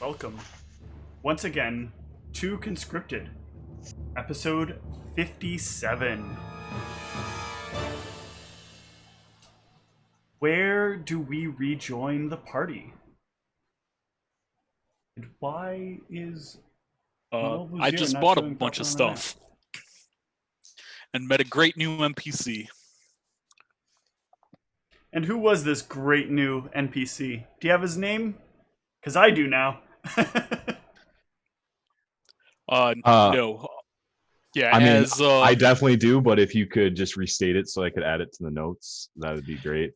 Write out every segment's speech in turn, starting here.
welcome once again to Conscripted, episode 57. Where do we rejoin the party? And why is I just bought a bunch of stuff and met a great new NPC. And who was this great new NPC? Do you have his name? Because I do now. No. Yeah, I definitely do, but if you could just restate it so I could add it to the notes, that would be great.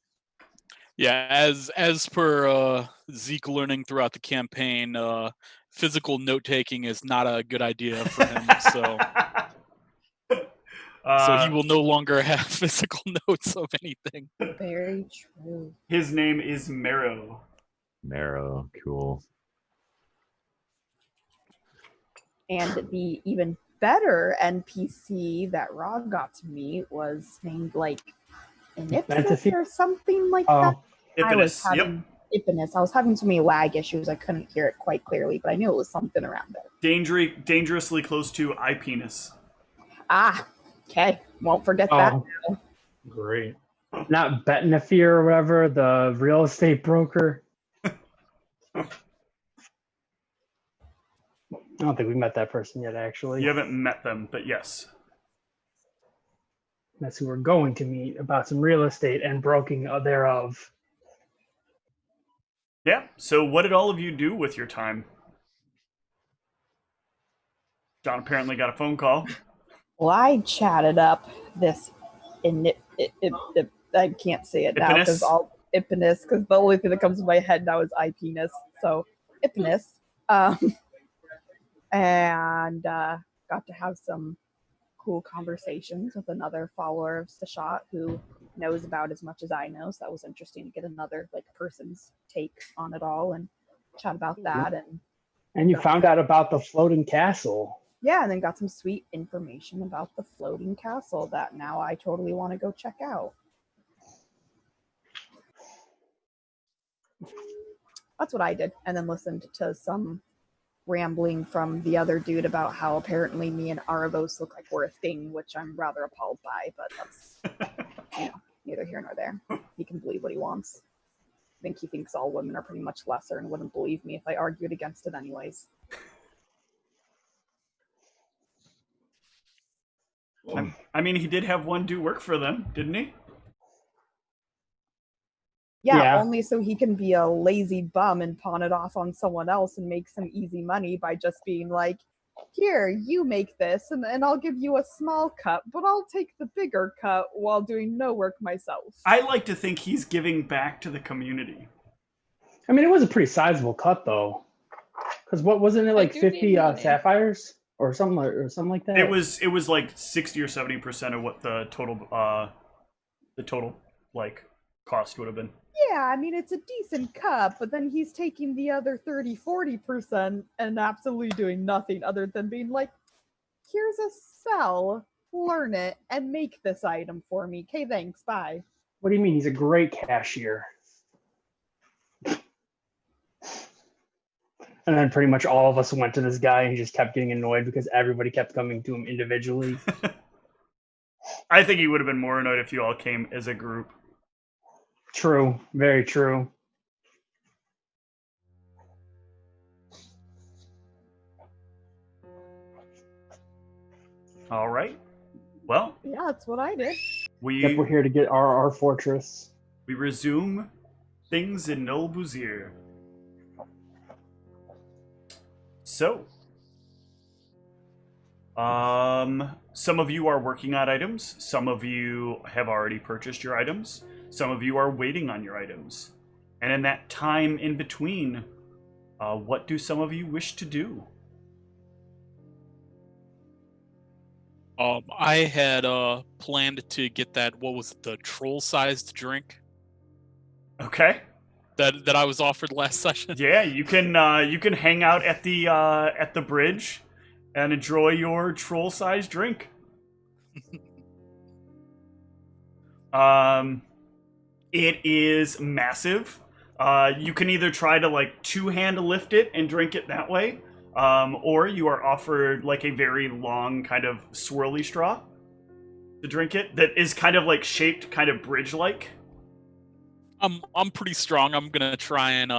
Yeah, as per Zeke learning throughout the campaign, physical note-taking is not a good idea for him, so he will no longer have physical notes of anything. Very true. His name is Marrow. Marrow, cool. And the even better NPC that Rod got to meet was named like Inipsis or something like that. Ipinus, Ipinus. I was having so many lag issues I couldn't hear it quite clearly, but I knew it was something around there. Dangerously close to iPenis. Ah, okay. Won't forget that now. Great. Not Betnafir or whatever, the real estate broker. I don't think we met that person yet, actually. You haven't met them, but yes. That's who we're going to meet about some real estate and broking thereof. Yeah, so what did all of you do with your time? John apparently got a phone call. Well, I chatted up this I can't say it now because Ipinus, because the only thing that comes to my head now is iPenis. So Ipinus. And got to have some cool conversations with another follower of Sashat who knows about as much as I know. So that was interesting to get another person's take on it all and chat about that. And you found out about the floating castle. Yeah, and then got some sweet information about the floating castle that now I totally want to go check out. That's what I did. And then listened to some rambling from the other dude about how apparently me and Aravos look like we're a thing, which I'm rather appalled by, but that's neither here nor there. He can believe what he wants. I think he thinks all women are pretty much lesser and wouldn't believe me if I argued against it anyways. I mean, he did have one do work for them, didn't he? Yeah, only so he can be a lazy bum and pawn it off on someone else and make some easy money by just being like, here, you make this, and I'll give you a small cut, but I'll take the bigger cut while doing no work myself. I like to think he's giving back to the community. I mean, it was a pretty sizable cut, though. Because what wasn't it, like 50 sapphires? Or something like that? It was like 60 or 70% of what the total cost would have been. Yeah, I mean, it's a decent cut, but then he's taking the other 30-40% and absolutely doing nothing other than being like, here's a spell, learn it, and make this item for me. Okay, thanks, bye. What do you mean? He's a great cashier. And then pretty much all of us went to this guy and he just kept getting annoyed because everybody kept coming to him individually. I think he would have been more annoyed if you all came as a group. True. Very true. All right. Well. Yeah, that's what I did. We're here to get our fortress. We resume things in Nul Buzir. So, some of you are working on items. Some of you have already purchased your items. Some of you are waiting on your items. And in that time in between, what do some of you wish to do? I had planned to get that, what was it, the troll-sized drink? Okay. That I was offered last session. Yeah, you can hang out at the bridge and enjoy your troll-sized drink. It is massive. You can either try to like two-hand lift it and drink it that way, or you are offered like a very long kind of swirly straw to drink it that is kind of like shaped kind of bridge-like. I'm pretty strong. I'm gonna try and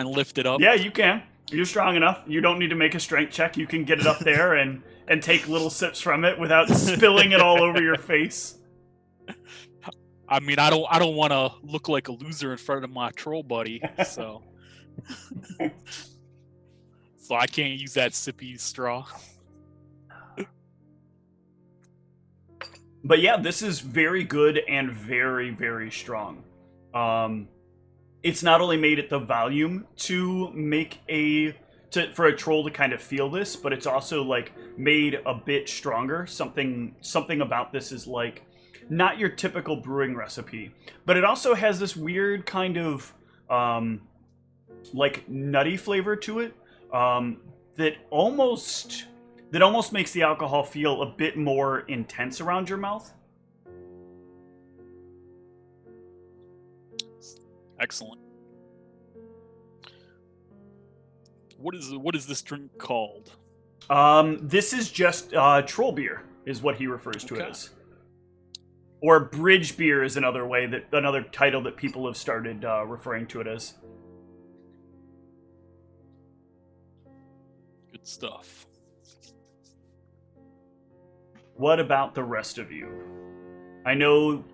lift it up. Yeah, you can. You're strong enough. You don't need to make a strength check. You can get it up there and take little sips from it without spilling it all over your face. I mean, I don't want to look like a loser in front of my troll buddy, so so I can't use that sippy straw. But yeah, this is very good and very, very strong. It's not only made at the volume to make for a troll to kind of feel this, but it's also like made a bit stronger. Something about this is like not your typical brewing recipe, but it also has this weird kind of like nutty flavor to it that almost makes the alcohol feel a bit more intense around your mouth. Excellent. What is this drink called? This is just troll beer, is what he refers to it Okay. as. Or bridge beer is another title that people have started referring to it as. Good stuff. What about the rest of you? I know,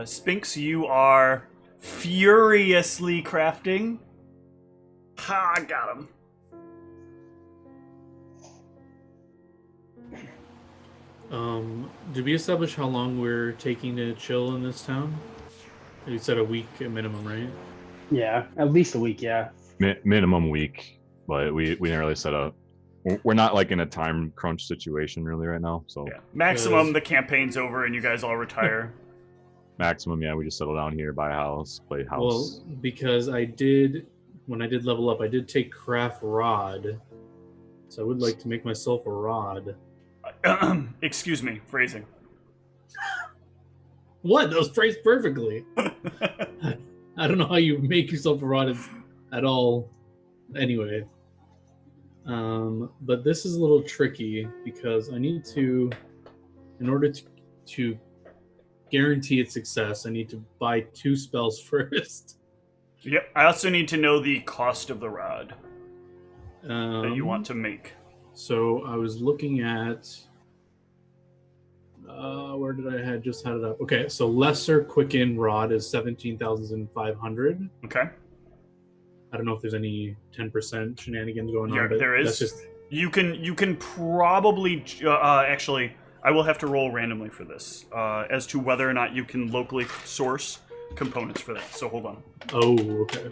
Spinks, you are furiously crafting. Ha, I got him. Did we establish how long we're taking to chill in this town? You said a week at minimum, right? Yeah, at least a week. Yeah. Minimum week, but we didn't really set up. We're not like in a time crunch situation really right now. So Yeah. Maximum, the campaign's over and you guys all retire. maximum, yeah, we just settle down here, buy a house, play house. Well, because when I did level up, I did take craft rod. So I would like to make myself a rod. Excuse me, phrasing. What? That was phrased perfectly. I don't know how you make yourself a rod at all. Anyway. But this is a little tricky because I need to, in order to guarantee its success, I need to buy 2 spells first. Yep. I also need to know the cost of the rod that you want to make. So I was looking at where did I just had it up? Okay, so lesser quicken rod is 17,500. Okay. I don't know if there's any 10% shenanigans going on. Yeah, But there is. that's just You can probably actually. I will have to roll randomly for this as to whether or not you can locally source components for that. So hold on. oh okay.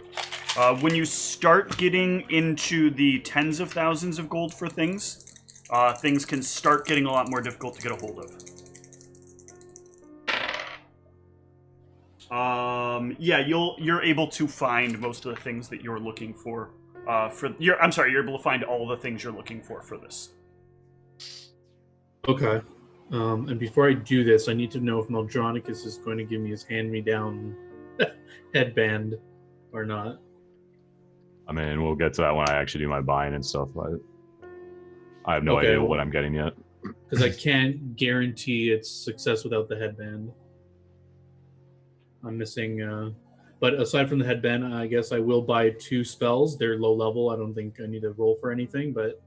When you start getting into the tens of thousands of gold for things, things can start getting a lot more difficult to get a hold of. Yeah, you're able to find most of the things that you're looking for. You're able to find all the things you're looking for this. Okay. And before I do this, I need to know if Meldronicus is going to give me his hand-me-down headband or not. I mean, we'll get to that when I actually do my buying and stuff, but I have no Okay, idea well- what I'm getting yet. Because I can't guarantee its success without the headband. I'm missing... But aside from the headband, I guess I will buy 2 spells. They're low level. I don't think I need to roll for anything, but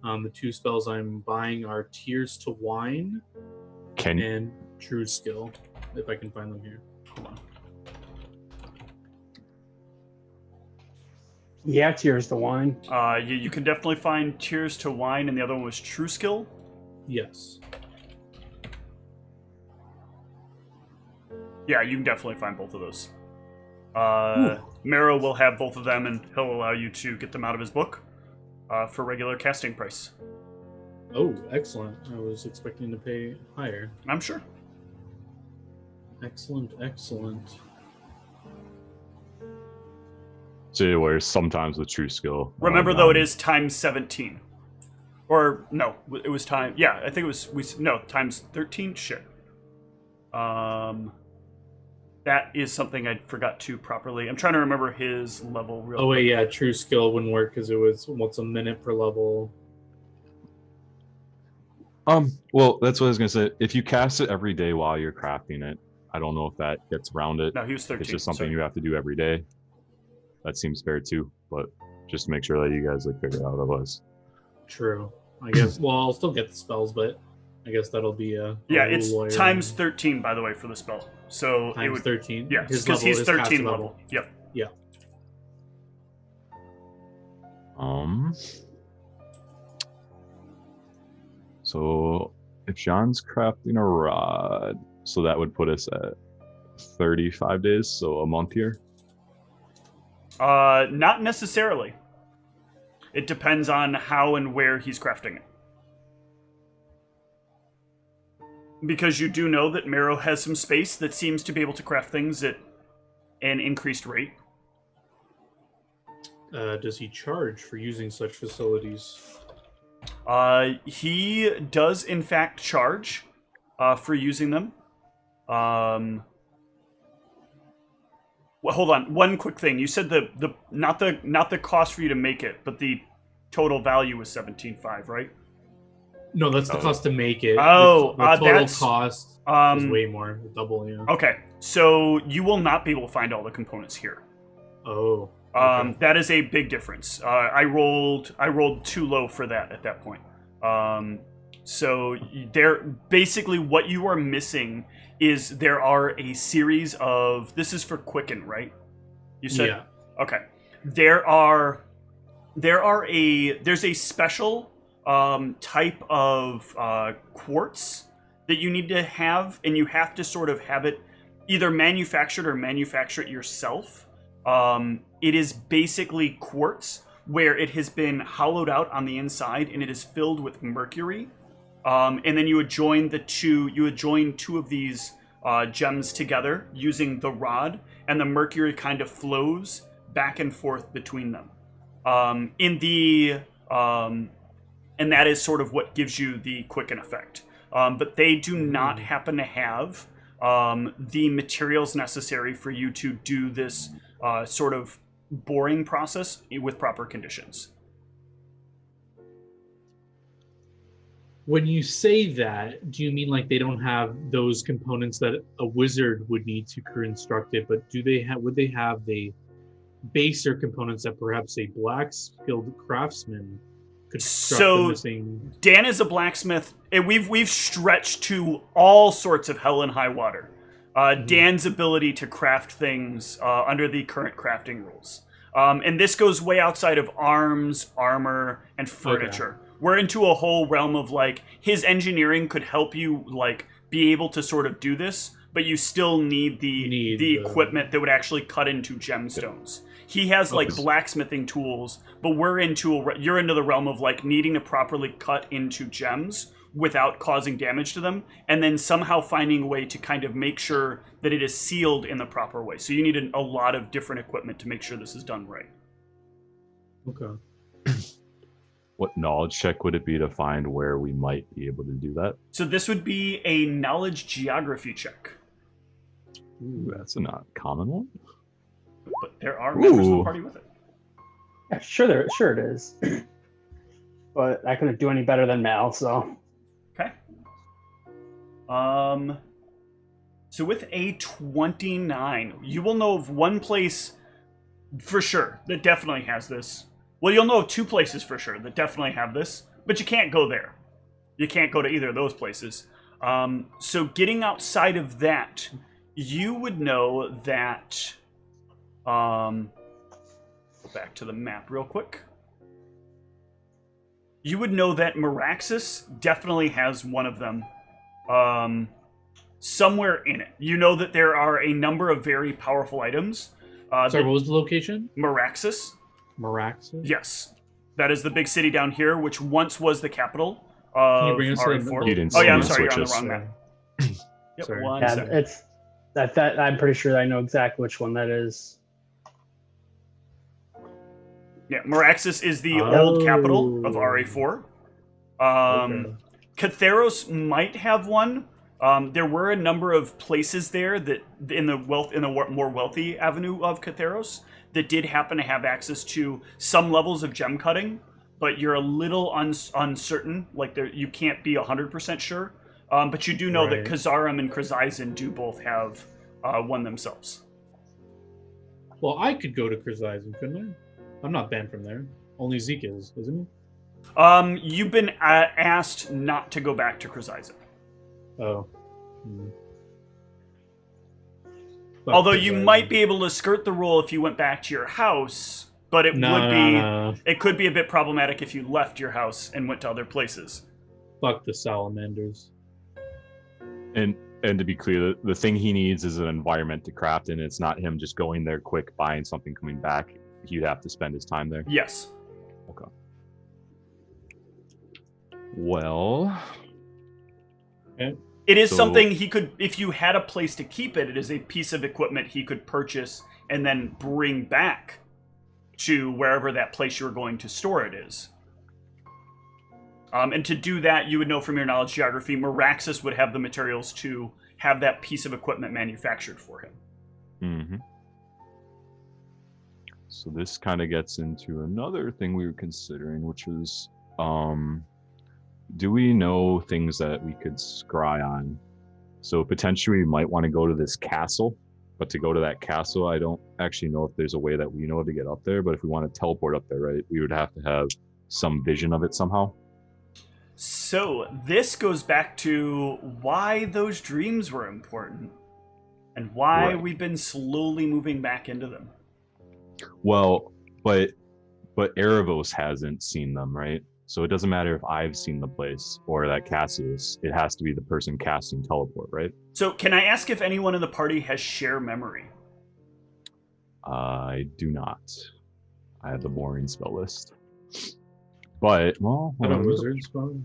the 2 spells I'm buying are Tears to Wine and True Skill, if I can find them here. Hold on. Yeah, Tears to Wine. You can definitely find Tears to Wine, and the other one was True Skill. Yes. Yeah, you can definitely find both of those. Mero will have both of them, and he'll allow you to get them out of his book for regular casting price. Oh, excellent. I was expecting to pay higher. I'm sure. Excellent, excellent. So where sometimes with true skill. Remember, though, it is times 17. Or, no, it was time... Yeah, I think it was... times 13? Shit. That is something I forgot to properly. I'm trying to remember his level real Oh wait, quick. yeah, true skill wouldn't work because it was once a minute per level. Well, that's what I was gonna say. If you cast it every day while you're crafting it, I don't know if that gets around it. No, he was 13. It's just something sorry. you have to do every day. That seems fair too, but just to make sure that you guys like figure out otherwise. True. I guess. Well, I'll still get the spells, but I guess that'll be a Yeah, rule it's lawyer. times 13, by the way, for the spell. So it times would 13. Yeah, His because level he's is 13 caster level. Yep. So if Jean's crafting a rod, so that would put us at 35 days, so a month here. Not necessarily. It depends on how and where he's crafting it. Because you do know that Marrow has some space that seems to be able to craft things at an increased rate. Does he charge for using such facilities? He does in fact charge for using them. Well, hold on. One quick thing. You said the not the cost for you to make it, but the total value was 17.5, right? No, that's the cost to make it. Oh, the total that's cost is way more, double. Yeah. Okay, so you will not be able to find all the components here. Oh. Okay. That is a big difference. I rolled too low for that at that point. So there, basically, what you are missing is there are a series of. This is for Quicken, right? You said. Yeah. Okay. There's a special type of quartz that you need to have, and you have to sort of have it either manufactured or manufacture it yourself. It is basically quartz where it has been hollowed out on the inside and it is filled with mercury. And then you would join two of these gems together using the rod, and the mercury kind of flows back and forth between them. And that is sort of what gives you the quicken effect. But they do not happen to have the materials necessary for you to do this sort of boring process with proper conditions. When you say that, do you mean like they don't have those components that a wizard would need to construct it? But would they have the baser components that perhaps a black skilled craftsman could construct the missing? Dan is a blacksmith, and we've stretched to all sorts of hell and high water. Dan's ability to craft things under the current crafting rules. And this goes way outside of arms, armor, and furniture. Okay. We're into a whole realm of, like, his engineering could help you, like, be able to sort of do this, but you still need the equipment that would actually cut into gemstones. He has, like, blacksmithing tools, but you're into the realm of, like, needing to properly cut into gems without causing damage to them, and then somehow finding a way to kind of make sure that it is sealed in the proper way. So you need a lot of different equipment to make sure this is done right. Okay. What knowledge check would it be to find where we might be able to do that? So this would be a knowledge geography check. Ooh, that's a not common one. But there are members of the party with it. Yeah, sure it is. But I couldn't do any better than Mal, so. Okay. So with a 29, you will know of one place for sure that definitely has this. Well, you'll know of two places for sure that definitely have this, but you can't go there. You can't go to either of those places. So getting outside of that, you would know that. Go back to the map real quick. You would know that Meraxis definitely has one of them somewhere in it. You know that there are a number of very powerful items. Sorry, what was the location? Meraxis. Meraxis? Yes. That is the big city down here, which once was the capital Can you of bring us to RE4. You didn't Oh, yeah, see I'm the sorry, you're on the switches. wrong map. Yep, Sorry. one Yeah, second. it's that I'm pretty sure I know exactly which one that is. Yeah, Meraxis is the old capital of RE4. Okay. Catheros might have one. There were a number of places there that in the more wealthy avenue of Catheros that did happen to have access to some levels of gem cutting, but you're a little uncertain. Like you can't be 100% sure. But you do know that Kazarim and Krazaizen do both have one themselves. Well, I could go to Krazaizen, couldn't I? I'm not banned from there. Only Zeke is, isn't he? You've been asked not to go back to Krazaizen. Oh. Although you might be able to skirt the rule if you went back to your house, but it it could be a bit problematic if you left your house and went to other places. Fuck the salamanders. And to be clear, the thing he needs is an environment to craft in. It's not him just going there quick, buying something, coming back. He'd have to spend his time there. Yes. Okay. Well. Okay. It is something he could, if you had a place to keep it, it is a piece of equipment he could purchase and then bring back to wherever that place you're going to store it is. And to do that, you would know from your knowledge geography, Meraxis would have the materials to have that piece of equipment manufactured for him. Mm-hmm. So this kind of gets into another thing we were considering, which was, do we know things that we could scry on? So potentially we might want to go to this castle, but to go to that castle, I don't actually know if there's a way that we know to get up there, but if we want to teleport up there, right, we would have to have some vision of it somehow. So this goes back to why those dreams were important and why we've been slowly moving back into them. Well, but Erebos hasn't seen them, right? So it doesn't matter if I've seen the place or that Cassius. It has to be the person casting teleport, right? So can I ask if anyone in the party has share memory? I do not. I have the boring spell list. But, well... I don't know, wizard spell?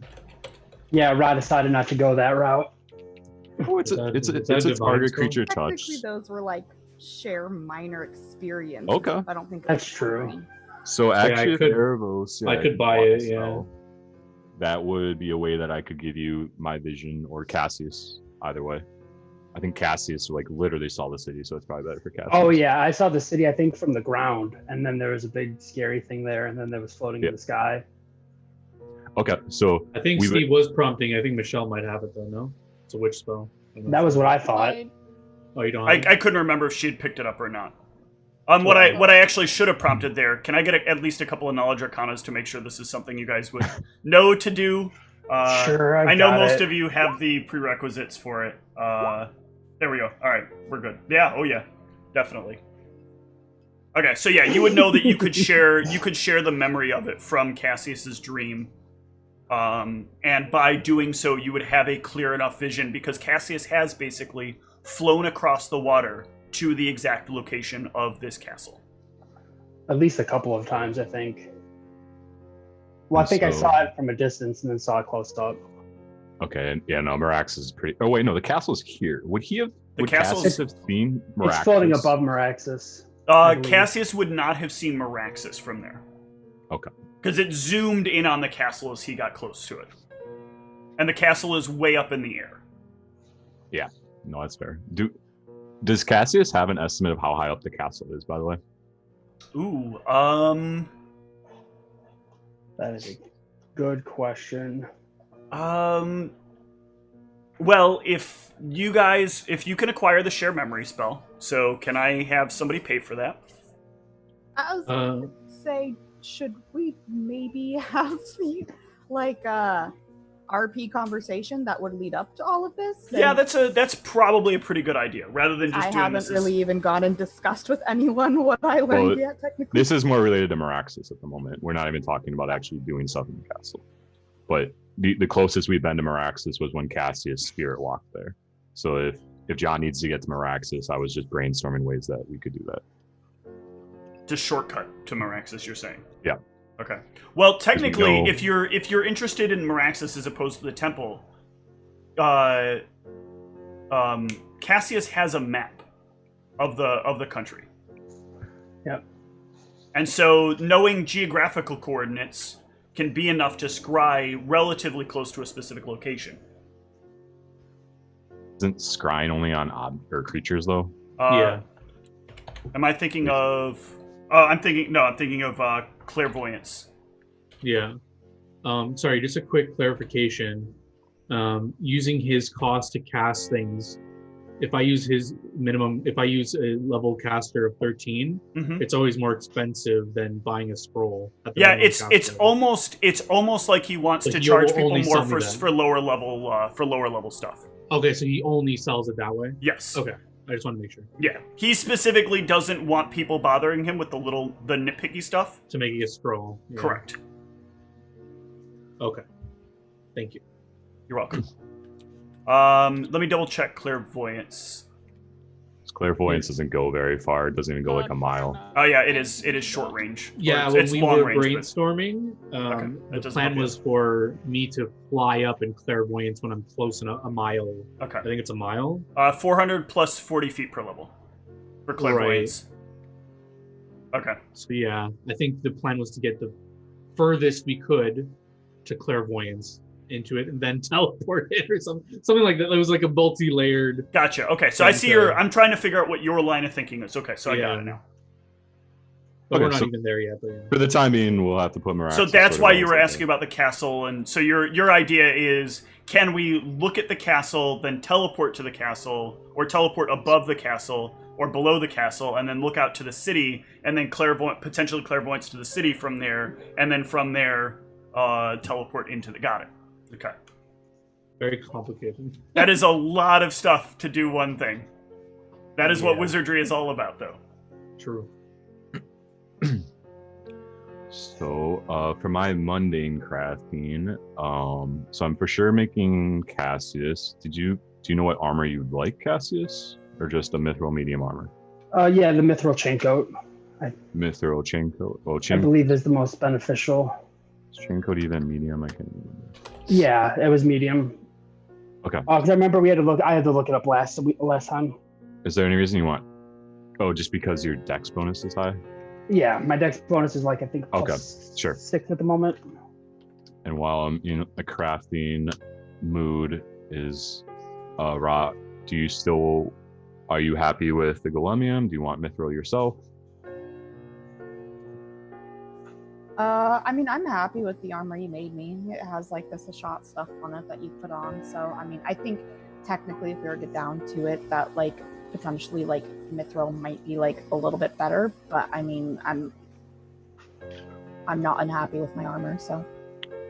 Yeah, Ra decided not to go that route. Oh, it's a target creature touch. Technically, those were like share minor experience. Okay. I don't think That's true. So actually, I could- Erebos, I could buy it, yeah. That would be a way that I could give you my vision, or Cassius, either way. I think Cassius like literally saw the city, so it's probably better for Cassius. Oh yeah, I saw the city, I think, from the ground, and then there was a big scary thing there, and then there was floating in the sky. Okay, so I think Steve was prompting. I think Michelle might have it though. No, it's a witch spell. That was what I thought. Oh, you don't. Have I couldn't remember if she'd picked it up or not. What I actually should have prompted there. Can I get at least a couple of knowledge arcanas to make sure this is something you guys would know to do? Sure, I know most of you have the prerequisites for it. There we go. All right, we're good. Yeah. Oh yeah, definitely. Okay, so yeah, you would know that you could share the memory of it from Cassius's dream. And by doing so, you would have a clear enough vision because Cassius has basically flown across the water to the exact location of this castle. At least a couple of times, I think. Well, I think I saw it from a distance and then saw it close up. Okay, and yeah, no, Meraxis is pretty... Oh, wait, no, the castle's here. Would he have... The Cassius have seen Meraxis? It's floating above Meraxis. Cassius would not have seen Meraxis from there. Okay. Because it zoomed in on the castle as he got close to it. And the castle is way up in the air. Yeah, no, that's fair. Does Cassius have an estimate of how high up the castle is, by the way? Ooh, That is a good question. Well, if you can acquire the share memory spell, so can I have somebody pay for that? I was gonna say, should we maybe have the RP conversation that would lead up to all of this? Yeah, that's probably a pretty good idea. Rather than just I haven't really even gone and discussed with anyone what I learned yet. Technically, this is more related to Meraxis at the moment. We're not even talking about actually doing stuff in the castle. But the closest we've been to Meraxis was when Cassius spirit walked there. So if John needs to get to Meraxis, I was just brainstorming ways that we could do that. To shortcut to Meraxis, you're saying? Yeah. Okay. Well, technically, if you're interested in Meraxis as opposed to the temple, Cassius has a map of the country. Yep. And so knowing geographical coordinates can be enough to scry relatively close to a specific location. Isn't scrying only on or creatures though? Yeah. Am I thinking of? I'm thinking of clairvoyance. Yeah. Sorry, just a quick clarification. Using his cost to cast things, if I use a level caster of 13, Mhm. it's always more expensive than buying a scroll. At the Yeah, minimum it's caster. almost like he wants Like to he charge will people only more sell me for lower level stuff. Okay, so he only sells it that way? Yes. Okay, I just want to make sure. Yeah, he specifically doesn't want people bothering him with the nitpicky stuff. To make it a scroll. Yeah. Correct. Okay. Thank you. You're welcome. Let me double check clairvoyance. Clairvoyance doesn't go very far. It doesn't even go like a mile. Oh yeah, it is short range. Yeah, Or when it's we long were range, but- brainstorming, that the doesn't plan help you. was for me to fly up in clairvoyance when I'm close enough, a mile. Okay. I think it's a mile. 400 plus 40 feet per level for clairvoyance. Okay. So yeah, I think the plan was to get the furthest we could to clairvoyance into it and then teleport it or something like that. It was like a multi-layered. Gotcha. Okay, so I see I'm trying to figure out what your line of thinking is. Okay, so I got it now. But Okay, we're not so- even there yet. But yeah. For the time being, we'll have to put Mirax. So that's why you were asking about the castle, and so your idea is, can we look at the castle, then teleport to the castle, or teleport above the castle, or below the castle, and then look out to the city, and then potentially clairvoyance to the city from there, and then from there, teleport into the. Got it. Okay. Very complicated. That is a lot of stuff to do one thing. That is what Yeah. wizardry is all about, though. True. So, for my mundane crafting, so I'm for sure making Cassius. Do you know what armor you'd like, Cassius, or just a mithril medium armor? Yeah, the mithril chain coat, Mithril chain coat. Oh, I chain believe, is the most beneficial. coat even medium. I can't remember. Yeah, it was medium. Okay. Because I remember I had to look it up last time. Is there any reason you want? Oh, just because your dex bonus is high. Yeah, my dex bonus is like, I think, Okay, plus sure. 6 at the moment. And while I'm in a crafting mood, is Ra, are you happy with the Golemium? Do you want mithril yourself? I mean, I'm happy with the armor you made me. It has like this shot stuff on it that you put on. So, I mean, I think technically, if we were to get down to it, that like potentially like mithril might be like a little bit better. But I mean, I'm not unhappy with my armor. So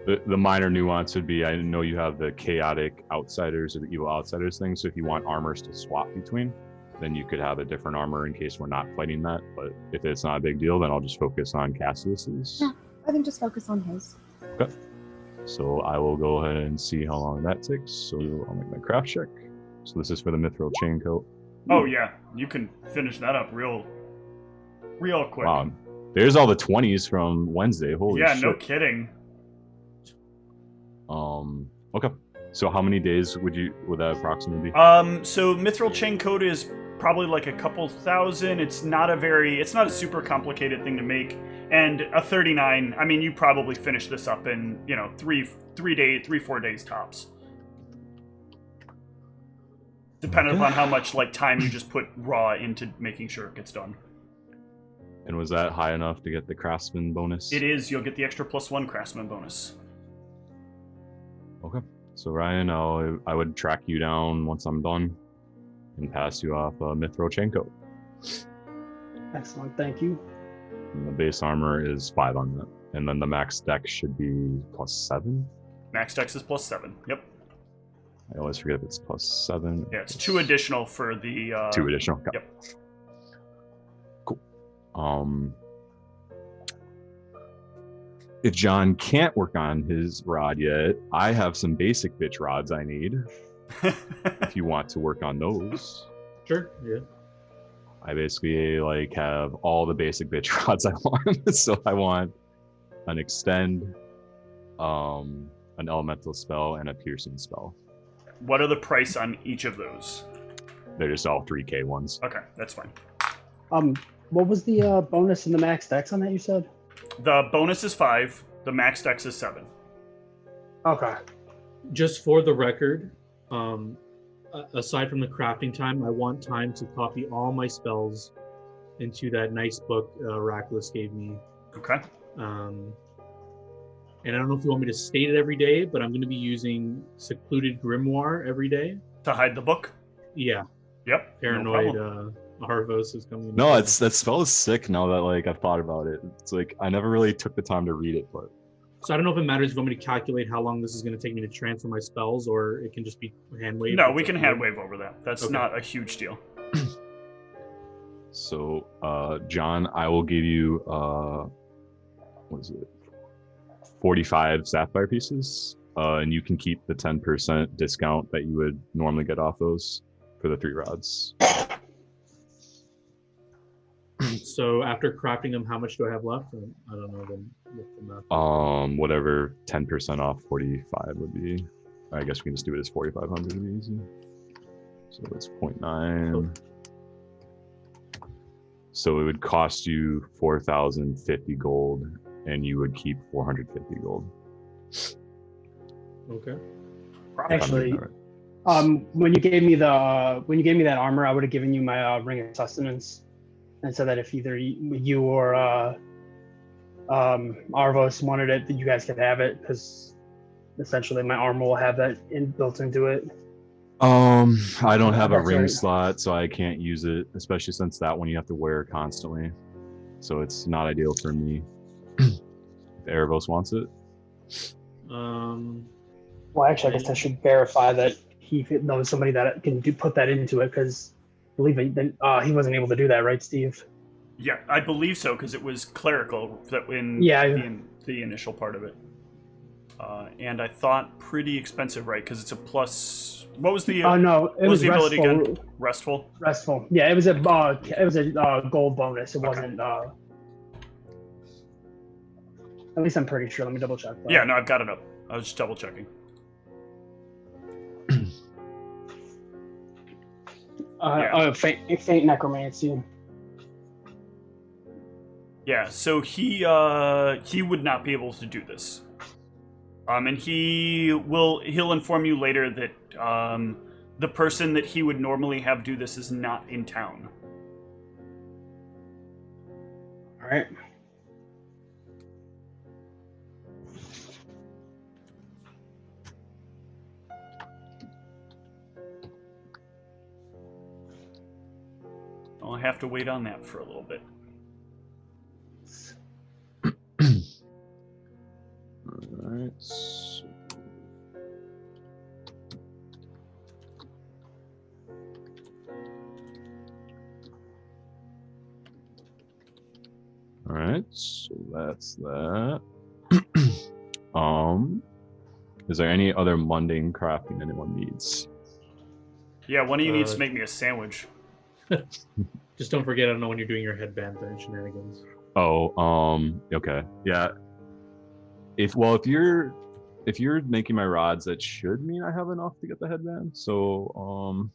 The minor nuance would be, I know you have the chaotic outsiders or the evil outsiders thing. So if you want armors to swap between, then you could have a different armor in case we're not fighting that. But if it's not a big deal, then I'll just focus on Cassius's. Yeah. I think just focus on his. Okay. So I will go ahead and see how long that takes. So I'll make my craft check. So this is for the mithril chain coat. Oh yeah, you can finish that up real quick. Wow. There's all the 20s from Wednesday. Holy yeah, shit. no kidding. Okay. So how many days would that approximately be? So mithril chain coat is probably like a couple thousand. It's not a super complicated thing to make. And a 39, I mean, you probably finish this up in, 4 days tops. Depending upon how much like time you just put raw into making sure it gets done. And was that high enough to get the craftsman bonus? It is. You'll get the extra +1 craftsman bonus. Okay. So Ryan, I would track you down once I'm done and pass you off a mithril chain coat. Excellent, thank you. And the base armor is 5 on that. And then the max dex should be +7. Max dex is +7. Yep. I always forget if it's +7. Yeah, it's 2 additional for the. 2 additional. Okay. Yep. Cool. If John can't work on his rod yet, I have some basic bitch rods I need. If you want to work on those. Sure. Yeah. I basically have all the basic bitch rods I want. So I want an extend, an elemental spell, and a piercing spell. What are the price on each of those? They're just all 3K ones. Okay, that's fine. What was the bonus and the max dex on that you said? The bonus is 5. The max dex is 7. Okay. Just for the record, aside from the crafting time, I want time to copy all my spells into that nice book Rackless gave me. Okay. And I don't know if you want me to state it every day, but I'm going to be using Secluded Grimoire every day. To hide the book? Yeah. Yep. Paranoid No Arvos is coming. No, that spell is sick now that like I've thought about it. It's like I never really took the time to read it, but So I don't know if it matters if you want me to calculate how long this is going to take me to transfer my spells, or it can just be hand wave. No, we can hand wave over that. That's not a huge deal. So, John, I will give you what is it? 45 sapphire pieces, and you can keep the 10% discount that you would normally get off those for the 3 rods. So after crafting them, how much do I have left? I don't know the math. Whatever 10% off 45 would be. I guess we can just do it as 4,500 to be easy. So that's 0.9. So it would cost you 4,050 gold, and you would keep 450 gold. Okay. Actually, when you gave me that armor, I would have given you my ring of sustenance, and so that if either you or Arvos wanted it, that you guys could have it, because essentially my armor will have that built into it. I don't have a That's ring right. slot, so I can't use it, especially since that one you have to wear constantly. So it's not ideal for me. If Erebos wants it. Well, actually, I guess I should verify that he knows somebody that can put that into it, because I believe he wasn't able to do that, right, Steve? Yeah, I believe so, because it was clerical that in the initial part of it. And I thought pretty expensive, right? Because it's a plus. What was the? No, it was the ability restful. again? Restful. Restful. Yeah, it was a gold bonus. It wasn't. At least I'm pretty sure. Let me double check. Yeah, no, I've got it up. I was just double checking. Faint necromancy. Yeah, so he would not be able to do this. And he'll inform you later that the person that he would normally have do this is not in town. All right. I'll have to wait on that for a little bit. Alright. Alright, so that's that. Is there any other mundane crafting anyone needs? Yeah, one of you needs to make me a sandwich. Just don't forget, I don't know when you're doing your headband thing, shenanigans. Okay. Yeah. If you're making my rods, that should mean I have enough to get the headband. So,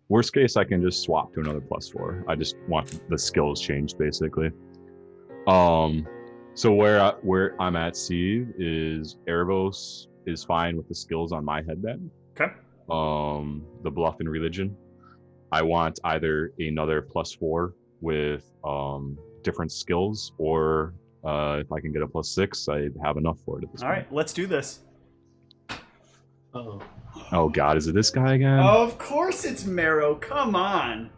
worst case, I can just swap to another +4. I just want the skills changed, basically. So where I'm at, Steve, is Erebos is fine with the skills on my headband. Okay. The bluff and religion. I want either another +4 with different skills, or if I can get a +6, I have enough for it at this point. All right, let's do this. Uh-oh. Oh God, is it this guy again? Of course it's Marrow. Come on.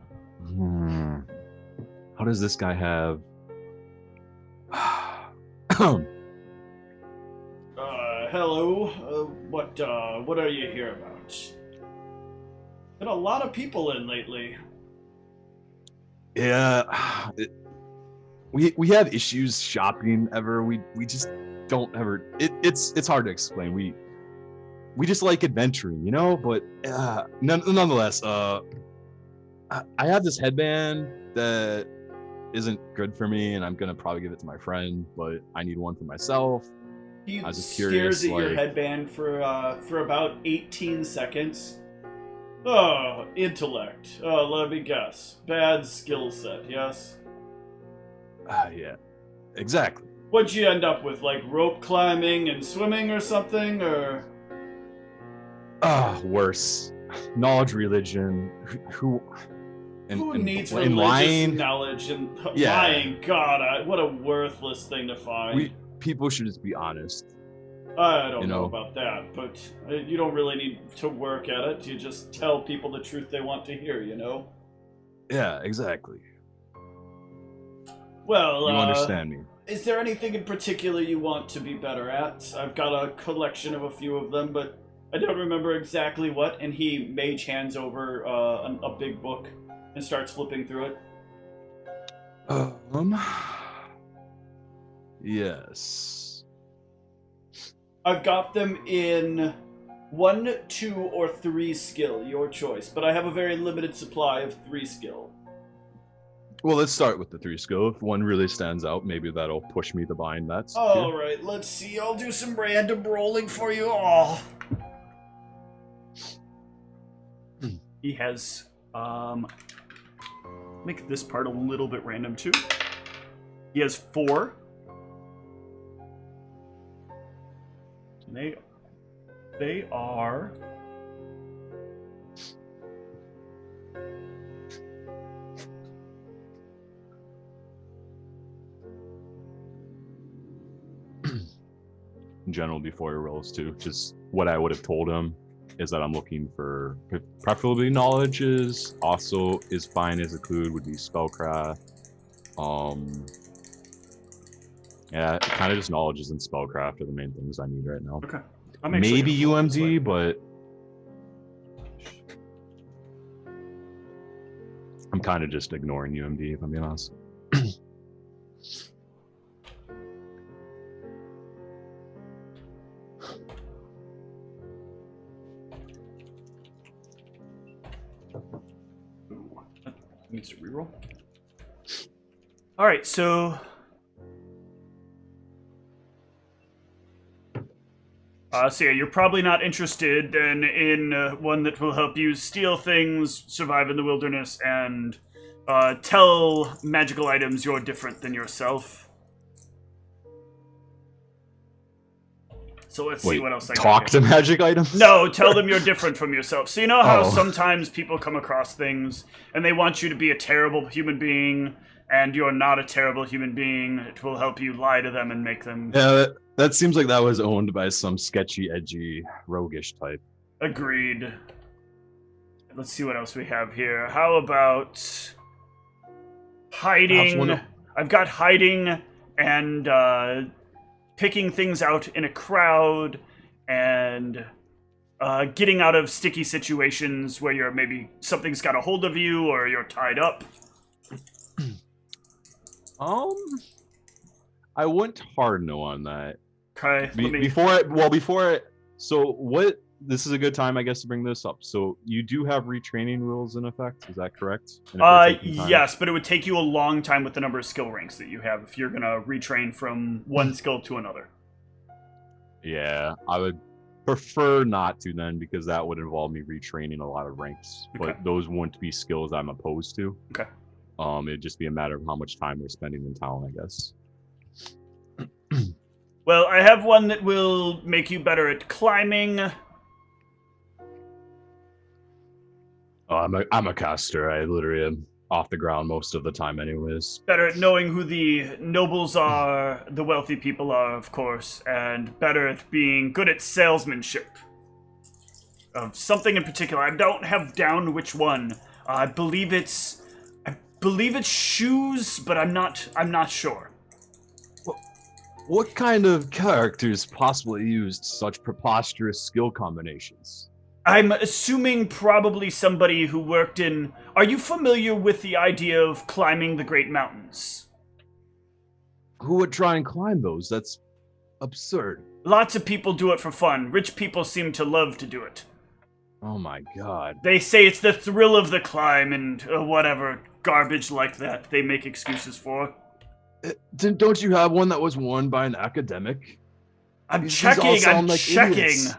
How does this guy have? Hello. What are you here about? Been a lot of people in lately. Yeah, we have issues shopping. We just don't ever. It's hard to explain. We just like adventuring, But nonetheless, I have this headband that isn't good for me, and I'm gonna probably give it to my friend. But I need one for myself. He I was just curious. stares at your headband for about 18 seconds. Oh, intellect. Oh, let me guess. Bad skill set, yes? Yeah, exactly. What'd you end up with, like rope climbing and swimming or something, or? Worse. Knowledge, religion. Who needs in religious lying? knowledge and Yeah. lying? God, what a worthless thing to find. People should just be honest. I don't You know know. about that, but you don't really need to work at it. You just tell people the truth they want to hear, you know? Yeah, exactly. Well, You understand me. Is there anything in particular you want to be better at? I've got a collection of a few of them, but I don't remember exactly what, and he mage hands over a big book and starts flipping through it. Yes. I've got them in 1, 2, or 3 skill, your choice, but I have a very limited supply of 3 skill. Well, let's start with the 3 skill. If one really stands out, maybe that'll push me to buying that. Alright, let's see. I'll do some random rolling for you all. He has, make this part a little bit random too. He has 4. They are... in general, before he rolls too, just what I would have told him is that I'm looking for preferably knowledges. Also, is fine as include would be spellcraft. Yeah, kind of just knowledges and spellcraft are the main things I need right now. Okay. Maybe UMD, but I'm kind of just ignoring UMD if I'm being honest. Needs to reroll. All right, so yeah, you're probably not interested then in one that will help you steal things, survive in the wilderness, and tell magical items you're different than yourself. So let's see what else I got talk here. to magic items? No, tell them you're different from yourself. So you know how Oh. sometimes people come across things and they want you to be a terrible human being, and you're not a terrible human being. It will help you lie to them and make them... Yeah, that seems like that was owned by some sketchy, edgy, roguish type. Agreed. Let's see what else we have here. How about hiding? I've got hiding and picking things out in a crowd and getting out of sticky situations where you're maybe something's got a hold of you or you're tied up. I went hard no on that. Okay. So what? This is a good time, I guess, to bring this up. So you do have retraining rules in effect, is that correct? And if they're taking time- Yes, but it would take you a long time with the number of skill ranks that you have if you're gonna retrain from one skill to another. Yeah, I would prefer not to then, because that would involve me retraining a lot of ranks. Okay. But those wouldn't be skills I'm opposed to. Okay. It'd just be a matter of how much time we're spending in town, I guess. Well, I have one that will make you better at climbing. I'm a caster. I literally am off the ground most of the time anyways. Better at knowing who the nobles are, the wealthy people are, of course, and better at being good at salesmanship. Of something in particular. I don't have down which one. I believe it's shoes, but I'm not sure. What kind of characters possibly used such preposterous skill combinations? I'm assuming probably somebody who worked in... Are you familiar with the idea of climbing the Great Mountains? Who would try and climb those? That's absurd. Lots of people do it for fun. Rich people seem to love to do it. Oh my god. They say it's the thrill of the climb and whatever garbage like that they make excuses for. Don't you have one that was worn by an academic? I'm These all checking. sound I'm like checking. idiots.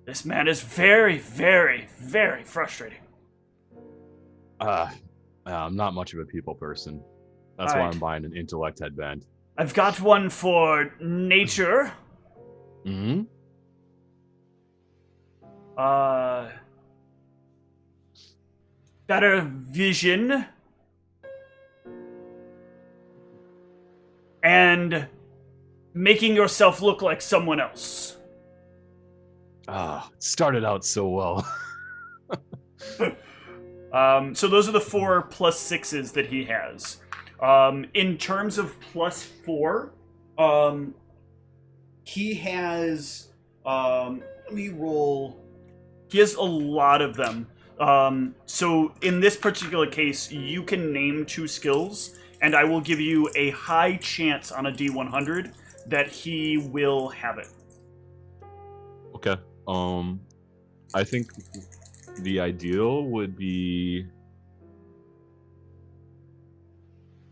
This man is very, very, very frustrating. I'm not much of a people person. That's why Alright. I'm buying an intellect headband. I've got one for nature. Mm-hmm. better vision, and making yourself look like someone else. It started out so well. So those are the 4 +6s that he has. In terms of +4, he has, let me roll. He has a lot of them. So in this particular case, you can name 2 skills, and I will give you a high chance on a D100 that he will have it. Okay. I think the ideal would be.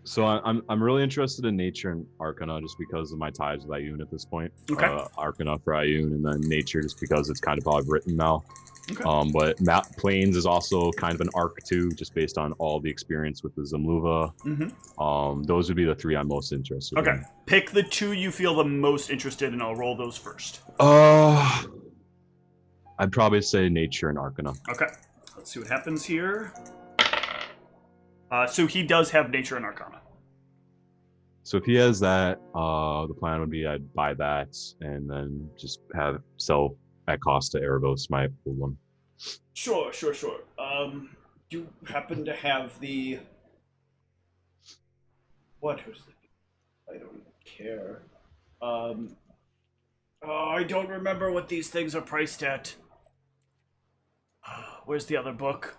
So I'm really interested in Nature and Arcana just because of my ties with Ioun at this point. Okay. Arcana for Ioun, and then Nature just because it's kind of how I've written now. Okay. But Plains is also kind of an arc too, just based on all the experience with the Zamluva. Mm-hmm. Those would be the 3 I'm most interested in. Okay. Pick the 2 you feel the most interested in. I'll roll those first. I'd probably say Nature and Arcana. Okay. Let's see what happens here. So he does have Nature and Arcana. So if he has that, the plan would be I'd buy that and then just sell at cost to Erebos, my old one. Sure. You happen to have the... What was the... I don't care. I don't remember what these things are priced at. Where's the other book?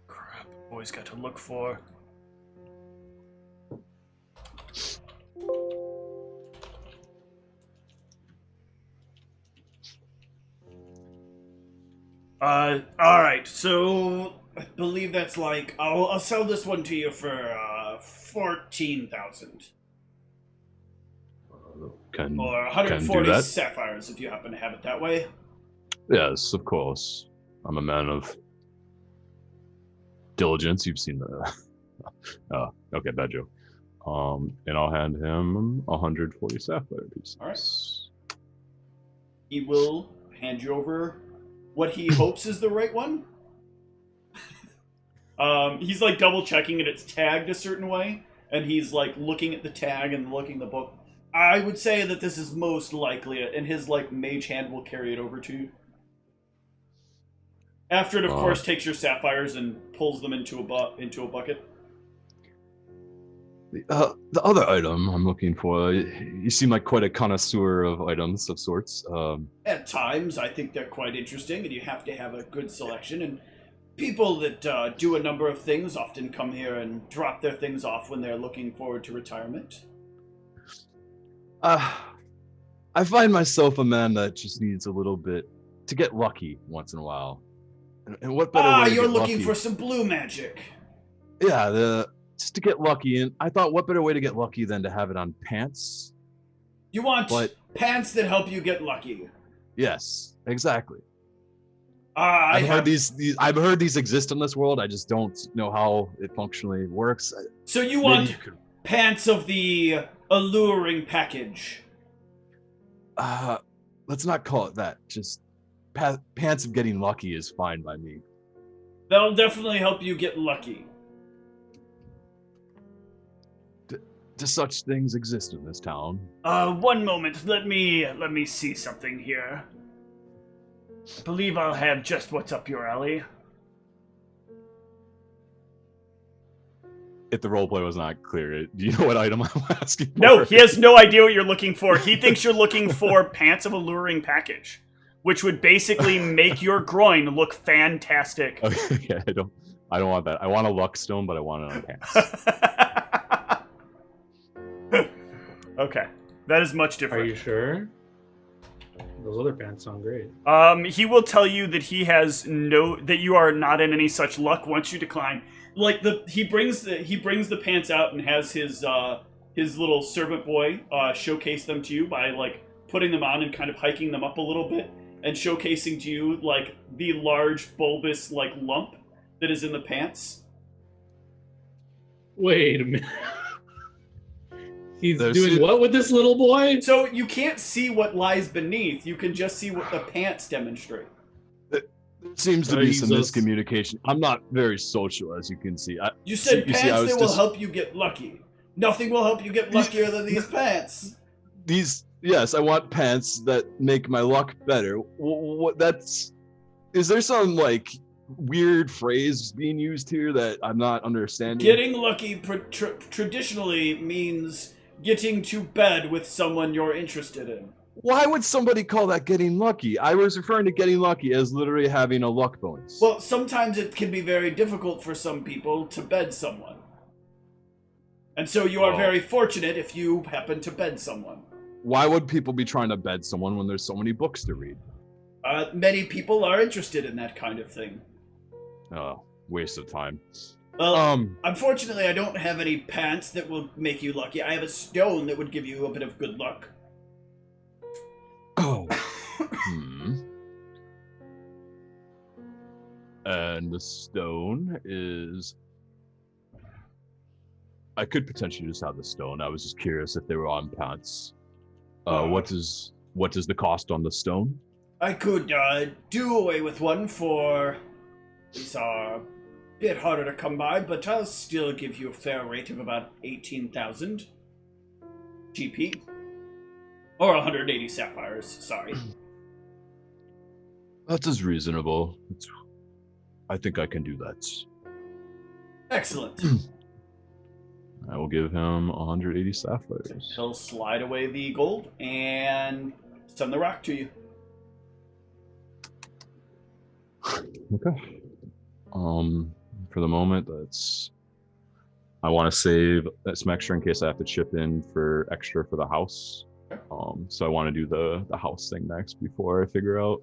Crap, always got to look for. Alright, so I believe that's like, I'll sell this one to you for 14,000. Or 140 sapphires if you happen to have it that way. Yes, of course. I'm a man of diligence. You've seen the... okay, bad joke. And I'll hand him 140 sapphire pieces. Alright. He will hand you over what he hopes is the right one. He's like double checking it. It's tagged a certain way. And he's like looking at the tag and looking at the book. I would say that this is most likely it, and his like mage hand will carry it over to you. After it, of course, takes your sapphires and pulls them into a bucket. The other item I'm looking for, you seem like quite a connoisseur of items of sorts. At times, I think they're quite interesting, and you have to have a good selection. And people that do a number of things often come here and drop their things off when they're looking forward to retirement. I find myself a man that just needs a little bit to get lucky once in a while. And what better way to you're get looking lucky? for some blue magic. Yeah, just to get lucky. And I thought, what better way to get lucky than to have it on pants? You want pants that help you get lucky. Yes, exactly. I've heard these exist in this world. I just don't know how it functionally works. So you want pants of the alluring package? Let's not call it that. Just pants of getting lucky is fine by me. That'll definitely help you get lucky. Do such things exist in this town? One moment. Let me see something here. I believe I'll have just what's up your alley. If the roleplay was not clear, do you know what item I'm asking for? No, he has no idea what you're looking for. He thinks you're looking for pants of alluring package, which would basically make your groin look fantastic. Okay, I don't want that. I want a luck stone, but I want it on pants. Okay, that is much different. Are you sure? Those other pants sound great. He will tell you that he has that you are not in any such luck once you decline. Like he brings the pants out and has his little servant boy showcase them to you by like putting them on and kind of hiking them up a little bit and showcasing to you like the large bulbous like lump that is in the pants. Wait a minute. He's There's doing it. what with this little boy? So you can't see what lies beneath. You can just see what the pants demonstrate. There seems to be some Jesus. miscommunication. I'm not very social, as you can see. You said you see, pants I was that will just- help you get lucky. Nothing will help you get luckier than these pants. Yes, I want pants that make my luck better. Is there some like weird phrase being used here that I'm not understanding? Getting lucky traditionally means getting to bed with someone you're interested in. Why would somebody call that getting lucky? I was referring to getting lucky as literally having a luck bonus. Well, sometimes it can be very difficult for some people to bed someone. And so you are very fortunate if you happen to bed someone. Why would people be trying to bed someone when there's so many books to read? Many people are interested in that kind of thing. Oh, waste of time. Well, unfortunately, I don't have any pants that will make you lucky. I have a stone that would give you a bit of good luck. Oh. And the stone is... I could potentially just have the stone. I was just curious if they were on pants. What is the cost on the stone? I could do away with one for... These are a bit harder to come by, but I'll still give you a fair rate of about 18,000 GP. Or 180 sapphires, sorry. That is reasonable. I think I can do that. Excellent. I will give him 180 sapphires. He'll slide away the gold and send the rock to you. Okay. For the moment, I want to save some extra in case I have to chip in for extra for the house. So I want to do the house thing next before I figure out.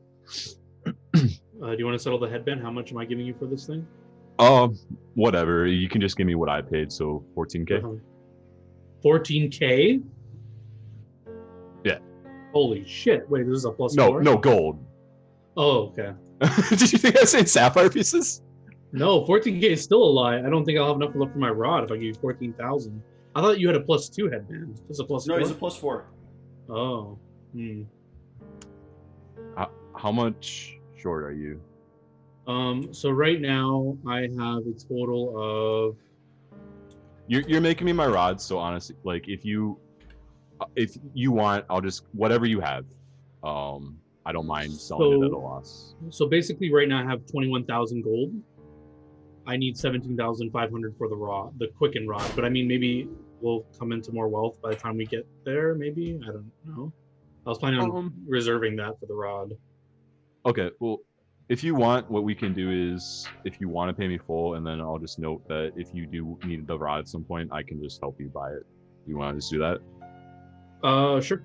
Do you want to settle the headband? How much am I giving you for this thing? Whatever. You can just give me what I paid, so 14K. 14K? Yeah. Holy shit. Wait, this is a plus No, 4? no, gold. Oh, okay. Did you think I was saying sapphire pieces? No, 14K is still a lie. I don't think I'll have enough left for my rod if I give you 14,000. I thought you had a plus 2 headband. This is a plus 4? No, he's a plus 4. Oh. How much short are you? So right now I have a total of... You're making me my rod, so honestly, like if you want, I'll just whatever you have. I don't mind selling it at a loss. So basically right now I have 21,000 gold. I need 17,500 for the quicken rod, but I mean maybe we'll come into more wealth by the time we get there, maybe? I don't know. I was planning on reserving that for the rod. Okay, well, if you want, what we can do is, if you want to pay me full, and then I'll just note that if you do need the rod at some point, I can just help you buy it. You want to just do that? Sure.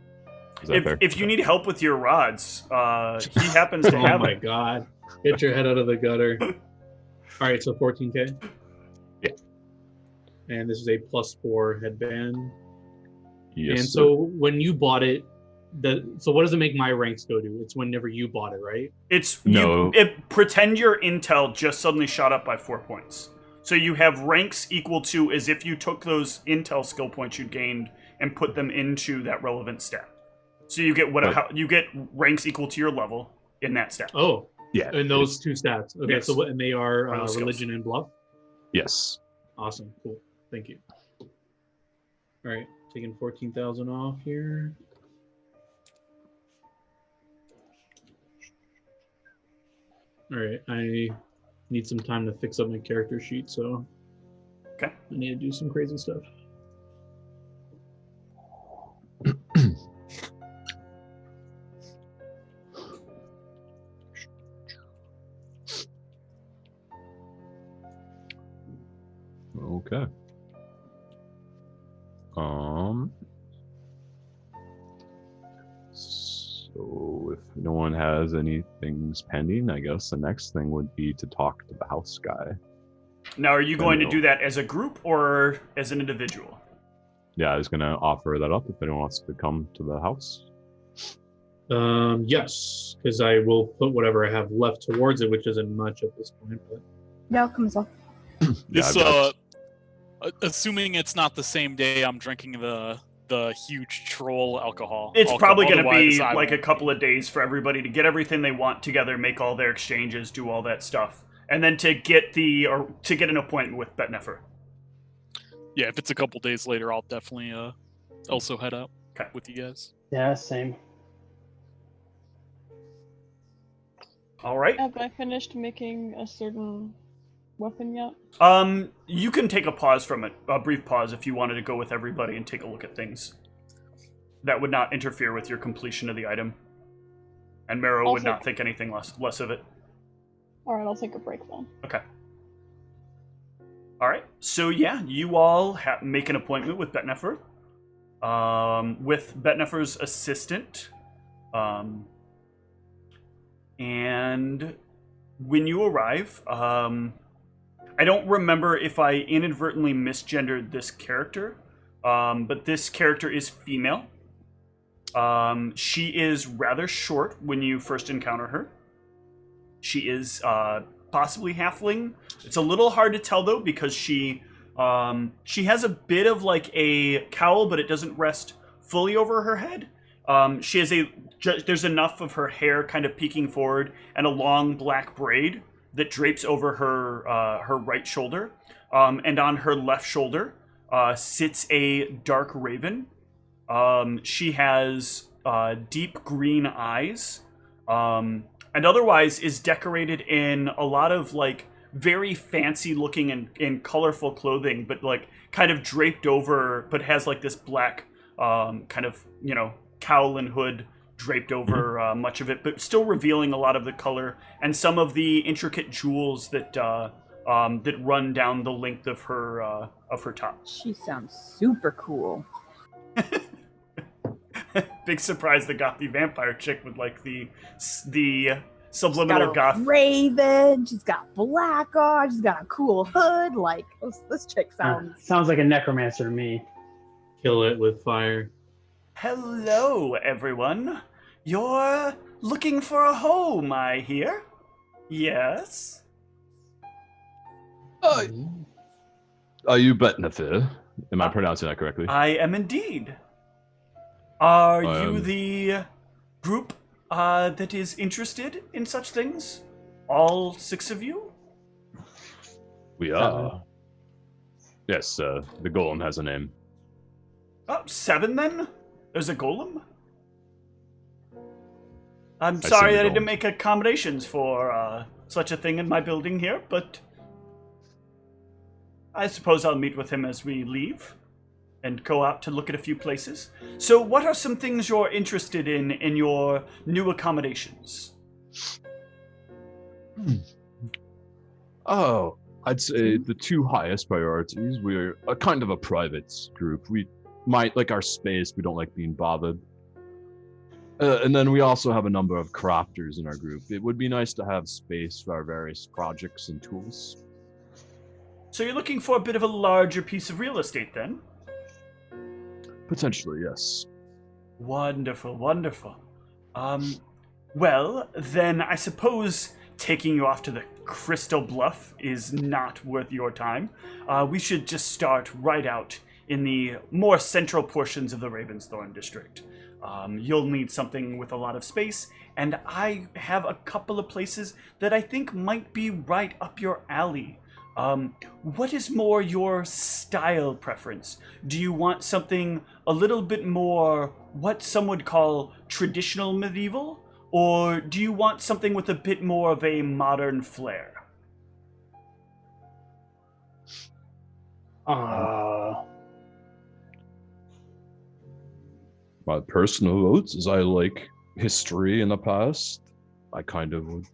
Is that fair? If you need help with your rods, he happens to have Oh my it. god. Get your head out of the gutter. Alright, so 14K? Yeah. And this is a plus 4 headband. Yes. And sir. so when you bought it, so what does it make my ranks go to? It's whenever you bought it, right? It's No. Pretend your intel just suddenly shot up by 4 points. So you have ranks equal to as if you took those intel skill points you gained and put them into that relevant stat. So you get you get ranks equal to your level in that stat. Oh, yeah. in those two stats. Okay, Yes. so and they are Are those skills. religion and bluff? Yes. Awesome, cool. Thank you. Alright, taking 14,000 off here. Alright, I need some time to fix up my character sheet, so Okay. I need to do some crazy stuff. Okay. So if no one has any things pending, I guess the next thing would be to talk to the house guy. Now, are you going to No. do that as a group or as an individual? Yeah, I was gonna offer that up if anyone wants to come to the house. Yes, because I will put whatever I have left towards it, which isn't much at this point. But Yeah, I'll come as well. Yeah, This, I've got- assuming it's not the same day I'm drinking the the huge troll alcohol. It's probably going to be Otherwise, I like a won't couple be. of days for everybody to get everything they want together, make all their exchanges, do all that stuff, and then to get an appointment with Betnefer. Yeah, if it's a couple days later, I'll definitely also head out Okay. with you guys. Yeah, same. All right. Have I finished making a certain weapon yet? You can take a pause from it, a brief pause, if you wanted to go with everybody and take a look at things. That would not interfere with your completion of the item. And Mero would not think anything less of it. Alright, I'll take a break then. Okay. Alright, so yeah, you all make an appointment with Betnefer. With Betnefer's assistant. And when you arrive, I don't remember if I inadvertently misgendered this character, but this character is female. She is rather short when you first encounter her. She is possibly halfling. It's a little hard to tell though because she has a bit of like a cowl, but it doesn't rest fully over her head. She has there's enough of her hair kind of peeking forward and a long black braid that drapes over her right shoulder, and on her left shoulder sits a dark raven. She has deep green eyes, and otherwise is decorated in a lot of like very fancy looking and colorful clothing, but like kind of draped over, but has like this black kind of, you know, cowl and hood draped over much of it, but still revealing a lot of the color and some of the intricate jewels that that run down the length of her top. She sounds super cool. Big surprise, the gothy vampire chick with like the She's subliminal got goth. a raven. She's got black on. She's got a cool hood. Like this chick sounds. Sounds like a necromancer to me. Kill it with fire. Hello, everyone. You're looking for a home, I hear. Yes. Are you Betnefer? Am I pronouncing that correctly? I am indeed. Are you am. the group that is interested in such things? All 6 of you? We are. Yes, the golem has a name. Oh, 7 then? There's a golem? I'm I sorry see the that I didn't golem. make accommodations for such a thing in my building here, but I suppose I'll meet with him as we leave and go out to look at a few places. So what are some things you're interested in your new accommodations? Oh, I'd say the 2 highest priorities. We're a kind of a private group. We might like our space. We don't like being bothered. And then we also have a number of crafters in our group. It would be nice to have space for our various projects and tools. So you're looking for a bit of a larger piece of real estate then? Potentially, yes. Wonderful, wonderful. Well, then I suppose taking you off to the Crystal Bluff is not worth your time. We should just start right out in the more central portions of the Ravensthorn district. You'll need something with a lot of space, and I have a couple of places that I think might be right up your alley. What is more your style preference? Do you want something a little bit more what some would call traditional medieval? Or do you want something with a bit more of a modern flair? My personal votes is I like history in the past. I kind of would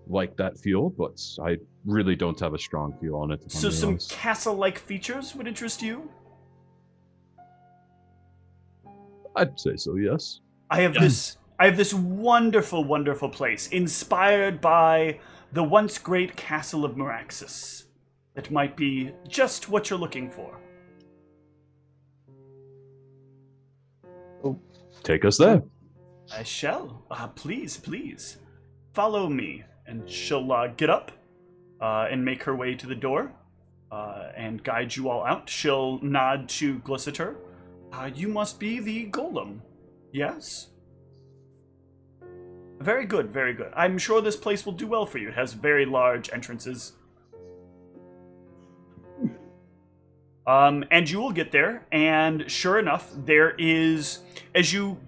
like that feel, but I really don't have a strong feel on it. if I'm So being some honest. castle-like features would interest you? I'd say so, yes. I have this wonderful, wonderful place inspired by the once great castle of Meraxus. That might be just what you're looking for. Take us there. I shall. Please, please. Follow me. And she'll get up and make her way to the door and guide you all out. She'll nod to Glycitor, You must be the golem. Yes? Very good, very good. I'm sure this place will do well for you. It has very large entrances. And you will get there, and sure enough, there is, as you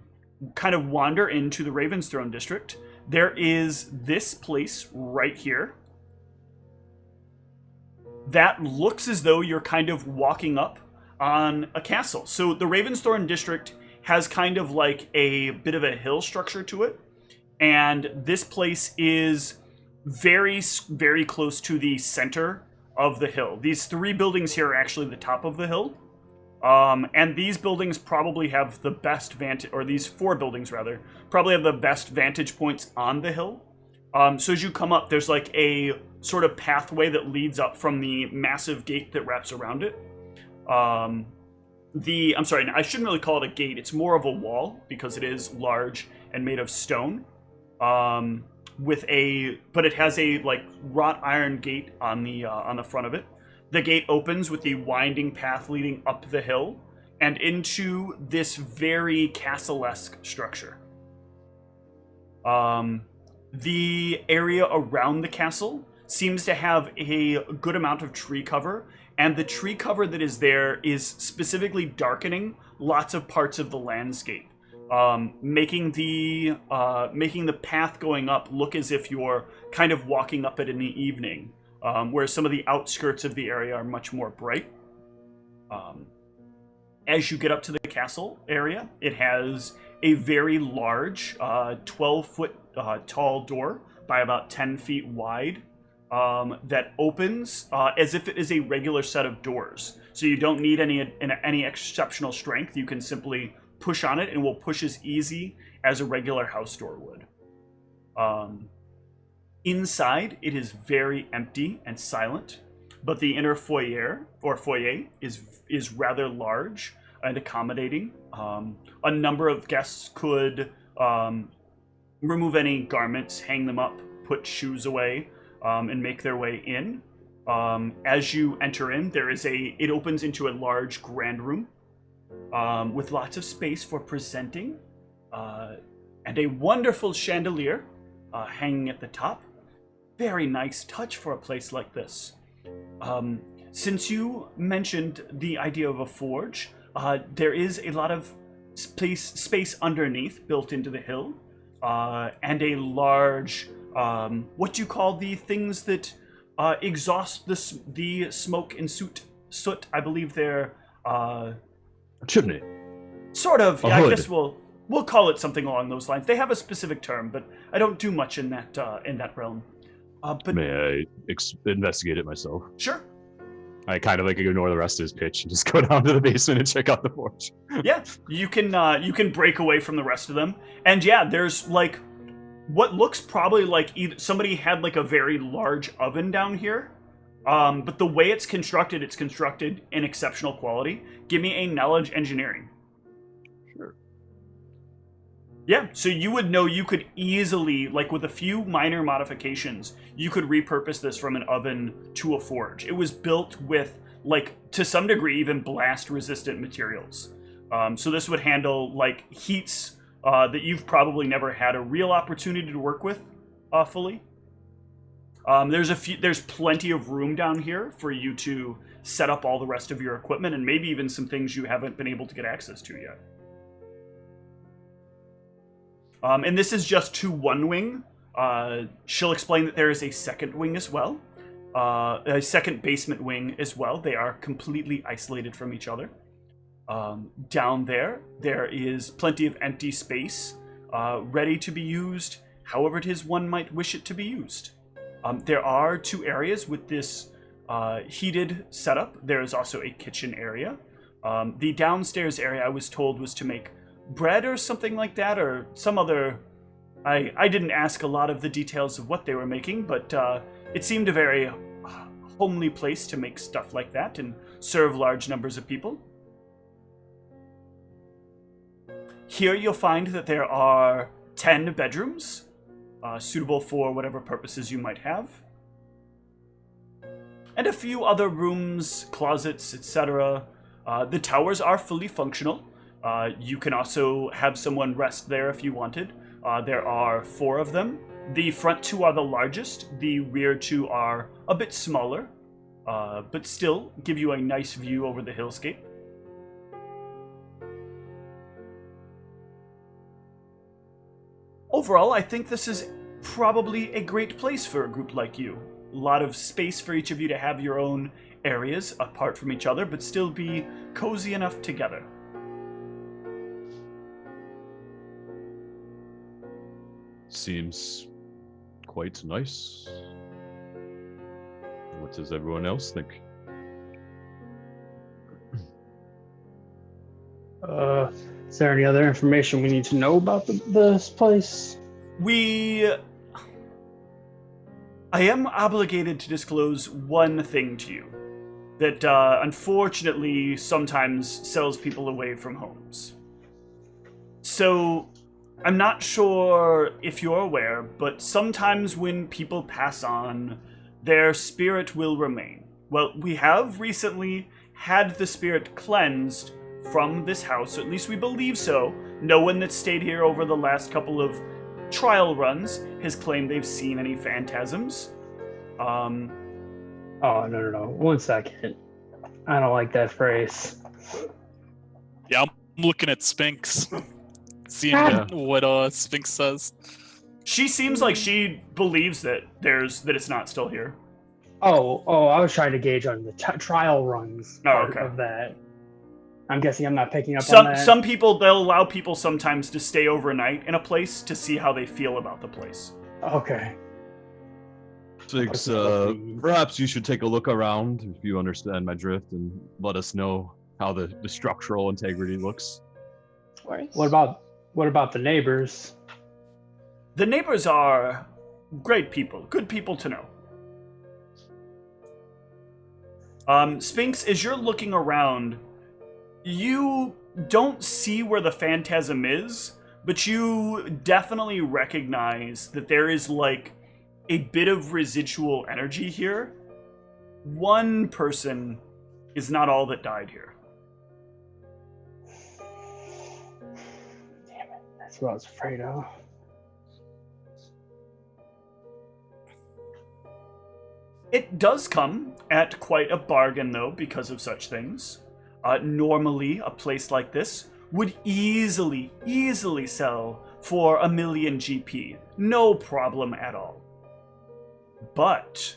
kind of wander into the Raven's Throne district, there is this place right here that looks as though you're kind of walking up on a castle. So the Ravensthorn district has kind of like a bit of a hill structure to it, and this place is very, very close to the center of the hill. These 3 buildings here are actually the top of the hill, and these buildings probably have the best vantage, or these 4 buildings rather, probably have the best vantage points on the hill. So as you come up, there's like a sort of pathway that leads up from the massive gate that wraps around it. I'm sorry, I shouldn't really call it a gate. It's more of a wall because it is large and made of stone. But it has a like wrought iron gate on the front of it. The gate opens with the winding path leading up the hill and into this very castle-esque structure. The area around the castle seems to have a good amount of tree cover, and the tree cover that is there is specifically darkening lots of parts of the landscape, making the path going up look as if you're kind of walking up it in the evening, whereas some of the outskirts of the area are much more bright. As you get up to the castle area, it has a very large 12-foot tall door by about 10 feet wide that opens as if it is a regular set of doors. So you don't need any exceptional strength. You can simply push on it and it will push as easy as a regular house door would. Inside, it is very empty and silent, but the inner foyer is rather large and accommodating. A number of guests could remove any garments, hang them up, put shoes away, and make their way in. As you enter in, it opens into a large grand room with lots of space for presenting, and a wonderful chandelier hanging at the top. Very nice touch for a place like this. Since you mentioned the idea of a forge, there is a lot of space underneath built into the hill, and a large, what do you call the things that exhaust the smoke and soot? I believe they're A chimney. sort of. A Yeah, I hood. guess we'll call it something along those lines. They have a specific term, but I don't do much in that realm. But May I investigate it myself? sure. I kind of like ignore the rest of his pitch and just go down to the basement and check out the forge. Yeah, you can break away from the rest of them, and yeah, there's like what looks probably like either somebody had like a very large oven down here, but the way it's constructed in exceptional quality. Give me a knowledge engineering. Sure. Yeah, so you would know you could easily, like with a few minor modifications, you could repurpose this from an oven to a forge. It was built with, like, to some degree, even blast-resistant materials. So this would handle, like, heats that you've probably never had a real opportunity to work with fully. There's plenty of room down here for you to set up all the rest of your equipment, and maybe even some things you haven't been able to get access to yet. And this is just to one wing. She'll explain that there is a second wing as well. A second basement wing as well. They are completely isolated from each other. Down there is plenty of empty space, ready to be used however it is one might wish it to be used. There are 2 areas with this heated setup. There is also a kitchen area. The downstairs area, I was told, was to make bread or something like that, or some other. I didn't ask a lot of the details of what they were making, but it seemed a very homely place to make stuff like that and serve large numbers of people. Here you'll find that there are 10 bedrooms, suitable for whatever purposes you might have, and a few other rooms, closets, etc. The towers are fully functional. You can also have someone rest there if you wanted. There are 4 of them. The front 2 are the largest. The rear 2 are a bit smaller, but still give you a nice view over the hillscape. Overall, I think this is probably a great place for a group like you. A lot of space for each of you to have your own areas apart from each other, but still be cozy enough together. Seems quite nice. What does everyone else think? Is there any other information we need to know about this place? I am obligated to disclose one thing to you that unfortunately sometimes sells people away from homes. So, I'm not sure if you're aware, but sometimes when people pass on, their spirit will remain. Well, we have recently had the spirit cleansed from this house, or at least we believe so. No one that's stayed here over the last couple of trial runs has claimed they've seen any phantasms. Oh, no. 1 second. I don't like that phrase. Yeah, I'm looking at Sphinx, seeing what Sphinx says. She seems like she believes that it's not still here. Oh, I was trying to gauge on the trial runs part of that. I'm guessing I'm not picking up on that. Some people, they'll allow people sometimes to stay overnight in a place to see how they feel about the place. Okay. Sphinx, perhaps you should take a look around if you understand my drift and let us know how the structural integrity looks. Of course. What about the neighbors? The neighbors are great people, good people to know. Sphinx, as you're looking around, you don't see where the phantasm is, but you definitely recognize that there is like a bit of residual energy here. One person is not all that died here. Damn it, that's what I was afraid of. It does come at quite a bargain, though, because of such things. Normally, a place like this would easily sell for 1 million GP. No problem at all. But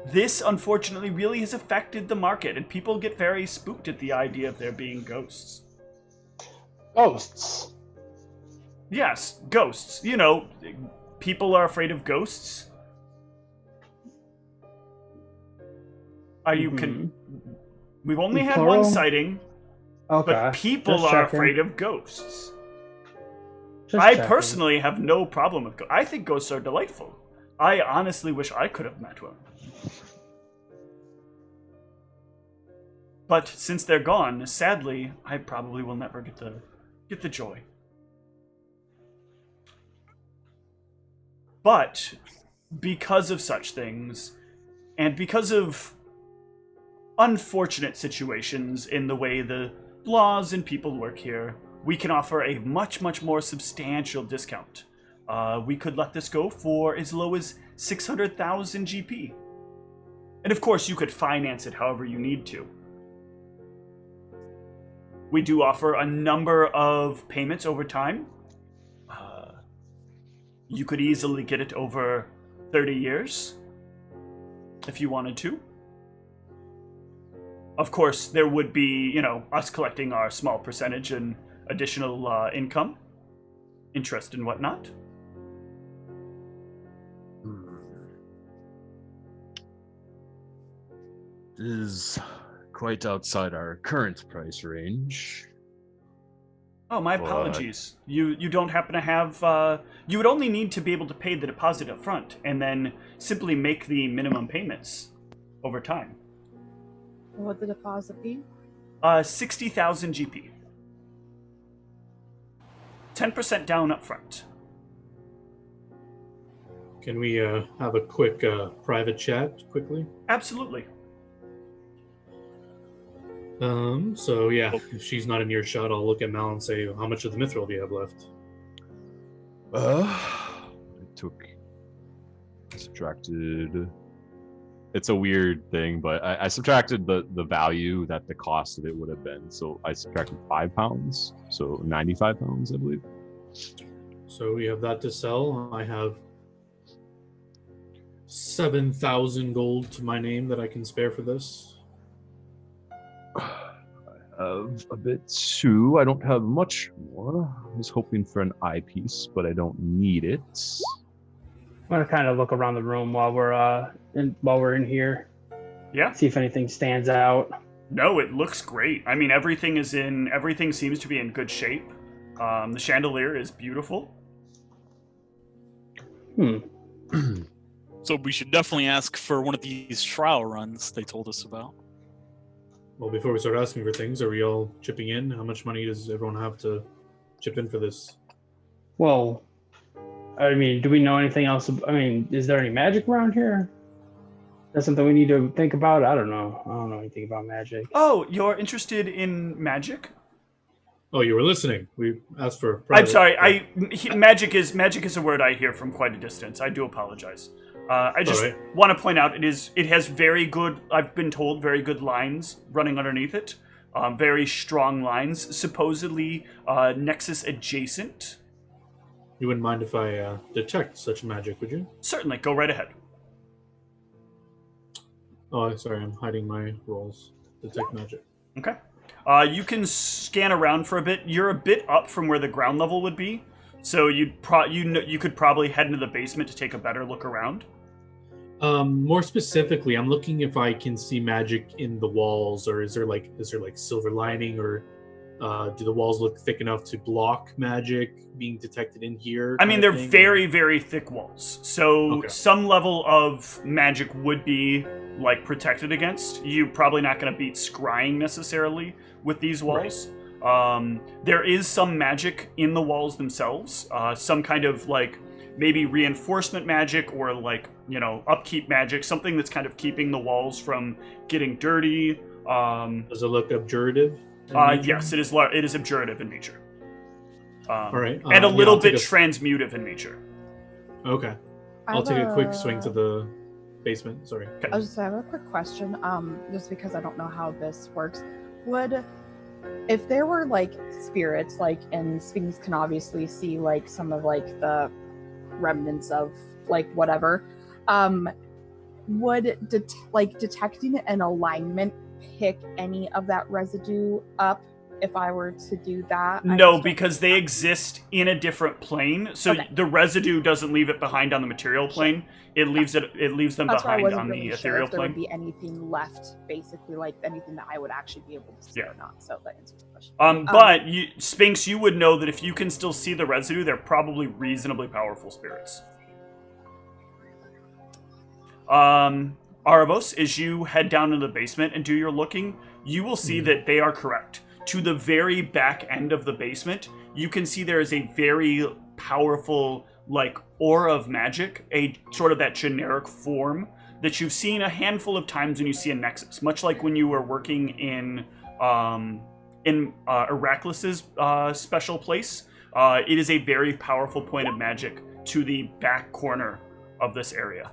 this, unfortunately, really has affected the market, and people get very spooked at the idea of there being ghosts. Ghosts? Yes, ghosts. You know, people are afraid of ghosts. We've only had Plural? one sighting, Okay. but people Just are checking. afraid of ghosts. Just I checking. personally have no problem with ghosts. I think ghosts are delightful. I honestly wish I could have met one. But since they're gone, sadly, I probably will never get the joy. But because of such things, and because of unfortunate situations in the way the laws and people work here, we can offer a much more substantial discount. We could let this go for as low as 600,000 GP. And of course, you could finance it however you need to. We do offer a number of payments over time. You could easily get it over 30 years if you wanted to. Of course, there would be, us collecting our small percentage and additional income, interest and whatnot. It is quite outside our current price range. Oh, my apologies. You don't happen to have... you would only need to be able to pay the deposit up front, and then simply make the minimum payments over time. What would the deposit be? 60,000 GP. 10% down up front. Can we have a quick private chat quickly? Absolutely. So yeah, if she's not in earshot, I'll look at Mal and say, how much of the mithril do you have left? I subtracted. It's a weird thing, but I subtracted the value that the cost of it would have been. So I subtracted 5 pounds, so 95 pounds, I believe. So we have that to sell. I have 7,000 gold to my name that I can spare for this. I have a bit too. I don't have much more. I was hoping for an eyepiece, but I don't need it. I'm gonna kind of look around the room while we're in here. Yeah. See if anything stands out. No, it looks great. I mean, everything seems to be in good shape. The chandelier is beautiful. So we should definitely ask for one of these trial runs they told us about. Well, before we start asking for things, are we all chipping in? How much money does everyone have to chip in for this? Well, I mean, do we know anything else? I mean, is there any magic around here? That's something we need to think about. I don't know. I don't know anything about magic. Oh, you're interested in magic? Oh, you were listening. We asked for. I'm sorry. Magic is a word I hear from quite a distance. I do apologize. I just want to point out it has very good. I've been told very good lines running underneath it. Very strong lines. Supposedly Nexus adjacent. You wouldn't mind if I detect such magic, would you? Certainly. Go right ahead. Oh, sorry. I'm hiding my rolls. Detect magic. Okay. You can scan around for a bit. You're a bit up from where the ground level would be, so you could probably head into the basement to take a better look around. More specifically, I'm looking if I can see magic in the walls, or is there like silver lining, or do the walls look thick enough to block magic being detected in here? I mean, they're very, very thick walls, so some level of magic would be like protected against. You're probably not going to beat scrying necessarily with these walls. Right. There is some magic in the walls themselves, some kind of like maybe reinforcement magic or like, upkeep magic, something that's kind of keeping the walls from getting dirty. Does it look abjurative? Yes, it is abjurative in nature. All right. And a little bit transmutive in nature. Okay. I'll take a quick swing to the basement. Sorry. Okay. I was just I have a quick question. Just because I don't know how this works, if there were like spirits, like, and Sphinx can obviously see like some of like the remnants of like whatever, would detecting an alignment pick any of that residue up if I were to do that? No, because they exist in a different plane. So the residue doesn't leave it behind on the material plane. It leaves them behind on the ethereal plane. There would be anything left, basically, like anything that I would actually be able to see or not. So that answers the question. But Sphinx, you would know that if you can still see the residue, they're probably reasonably powerful spirits. Aravos, as you head down into the basement and do your looking, you will see that they are correct. To the very back end of the basement, you can see there is a very powerful, like, aura of magic, a sort of that generic form that you've seen a handful of times when you see a Nexus, much like when you were working in Heraclus's special place. It is a very powerful point of magic to the back corner of this area.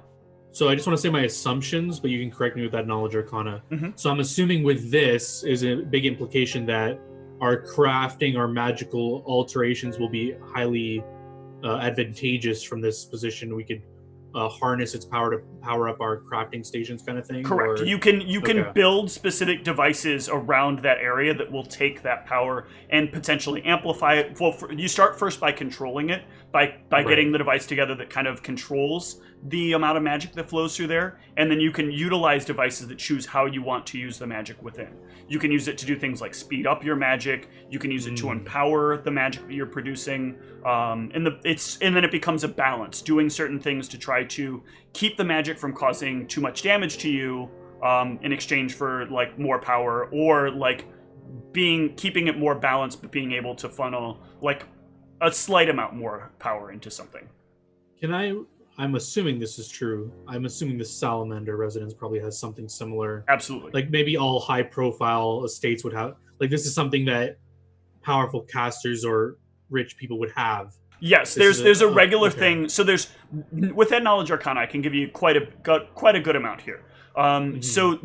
So I just want to say my assumptions, but you can correct me with that knowledge arcana. Mm-hmm. So I'm assuming with this is a big implication that our crafting, our magical alterations will be highly advantageous from this position. We could harness its power to power up our crafting stations, kind of thing. Correct. Or... You can build specific devices around that area that will take that power and potentially amplify it. Well, you start first by controlling it, by getting the device together that kind of controls the amount of magic that flows through there, and then you can utilize devices that choose how you want to use the magic within. You can use it to do things like speed up your magic. You can use it to empower the magic that you're producing, and then it becomes a balance, doing certain things to try to keep the magic from causing too much damage to you, in exchange for like more power, or like keeping it more balanced, but being able to funnel like a slight amount more power into something. Can I I'm assuming this is true. I'm assuming the Salamander residence probably has something similar. Absolutely. Like maybe all high-profile estates would have. Like this is something that powerful casters or rich people would have. Yes, there's a regular thing. So there's, with that knowledge arcana, I can give you quite a good amount here. So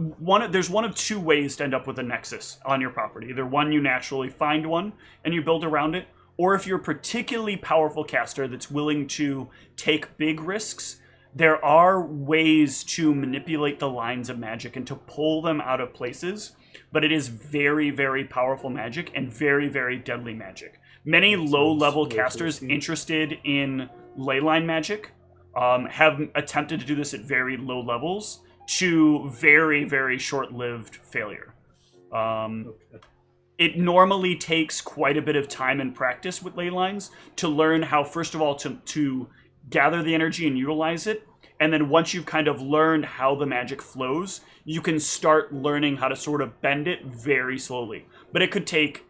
there's one of two ways to end up with a nexus on your property. Either one, you naturally find one and you build around it, or if you're a particularly powerful caster that's willing to take big risks, there are ways to manipulate the lines of magic and to pull them out of places. But it is very, very powerful magic and very, very deadly magic. Many low-level casters interested in leyline magic have attempted to do this at very low levels to very, very short-lived failure. It normally takes quite a bit of time and practice with ley lines to learn how, first of all, to gather the energy and utilize it. And then once you've kind of learned how the magic flows, you can start learning how to sort of bend it very slowly. But it could take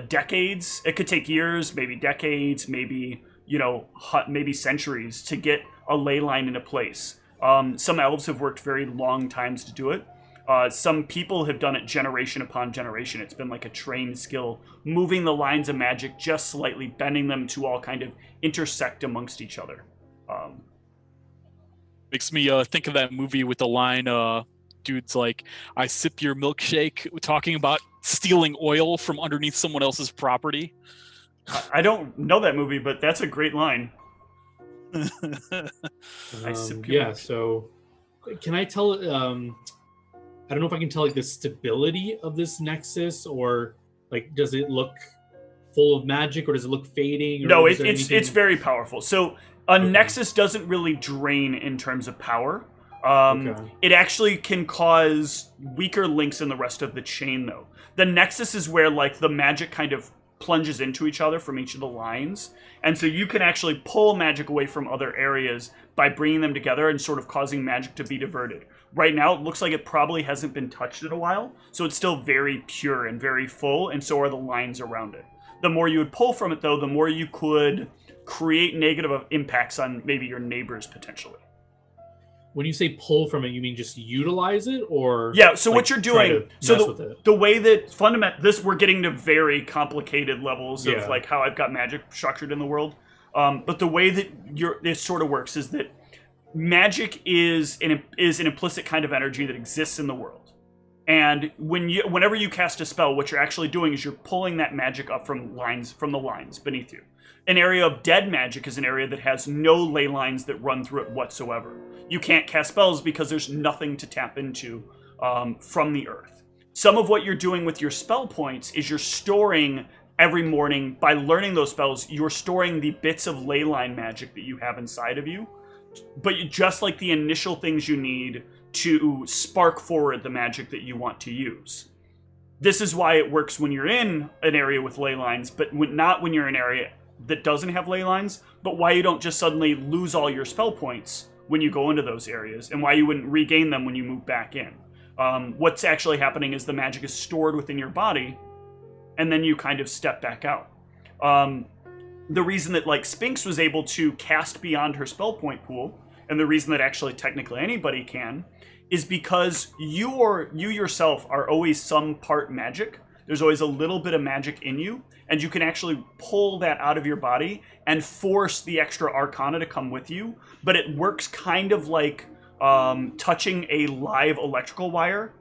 decades, it could take years, maybe decades, maybe, maybe centuries to get a ley line into place. Some elves have worked very long times to do it. Some people have done it generation upon generation. It's been like a trained skill, moving the lines of magic just slightly, bending them to all kind of intersect amongst each other. Makes me think of that movie with the line, dude's like, I sip your milkshake, talking about stealing oil from underneath someone else's property. I don't know that movie, but that's a great line. So can I tell, I don't know if I can tell like the stability of this nexus, or like, does it look full of magic, or does it look fading? Or no, it's very powerful. So a nexus doesn't really drain in terms of power. It actually can cause weaker links in the rest of the chain, though. The nexus is where like the magic kind of plunges into each other from each of the lines, and so you can actually pull magic away from other areas by bringing them together and sort of causing magic to be diverted. Right now, it looks like it probably hasn't been touched in a while, so it's still very pure and very full, and so are the lines around it. The more you would pull from it, though, the more you could create negative impacts on maybe your neighbors potentially. When you say pull from it, you mean just utilize it, or yeah? So what you're doing, so the way that we're getting to very complicated levels of like how I've got magic structured in the world. But the way that it sort of works is that magic is an implicit kind of energy that exists in the world, and whenever you cast a spell, what you're actually doing is you're pulling that magic up from the lines beneath you. An area of dead magic is an area that has no ley lines that run through it whatsoever. You can't cast spells because there's nothing to tap into from the earth. Some of what you're doing with your spell points is you're storing every morning, by learning those spells, you're storing the bits of ley line magic that you have inside of you. But just like the initial things you need to spark forward the magic that you want to use. This is why it works when you're in an area with ley lines, but not when you're in an area that doesn't have ley lines, but why you don't just suddenly lose all your spell points when you go into those areas, and why you wouldn't regain them when you move back in. What's actually happening is the magic is stored within your body, and then you kind of step back out. The reason that like Sphinx was able to cast beyond her spell point pool, and the reason that actually technically anybody can, is because you yourself are always some part magic. There's always a little bit of magic in you, and you can actually pull that out of your body and force the extra arcana to come with you. But it works kind of like touching a live electrical wire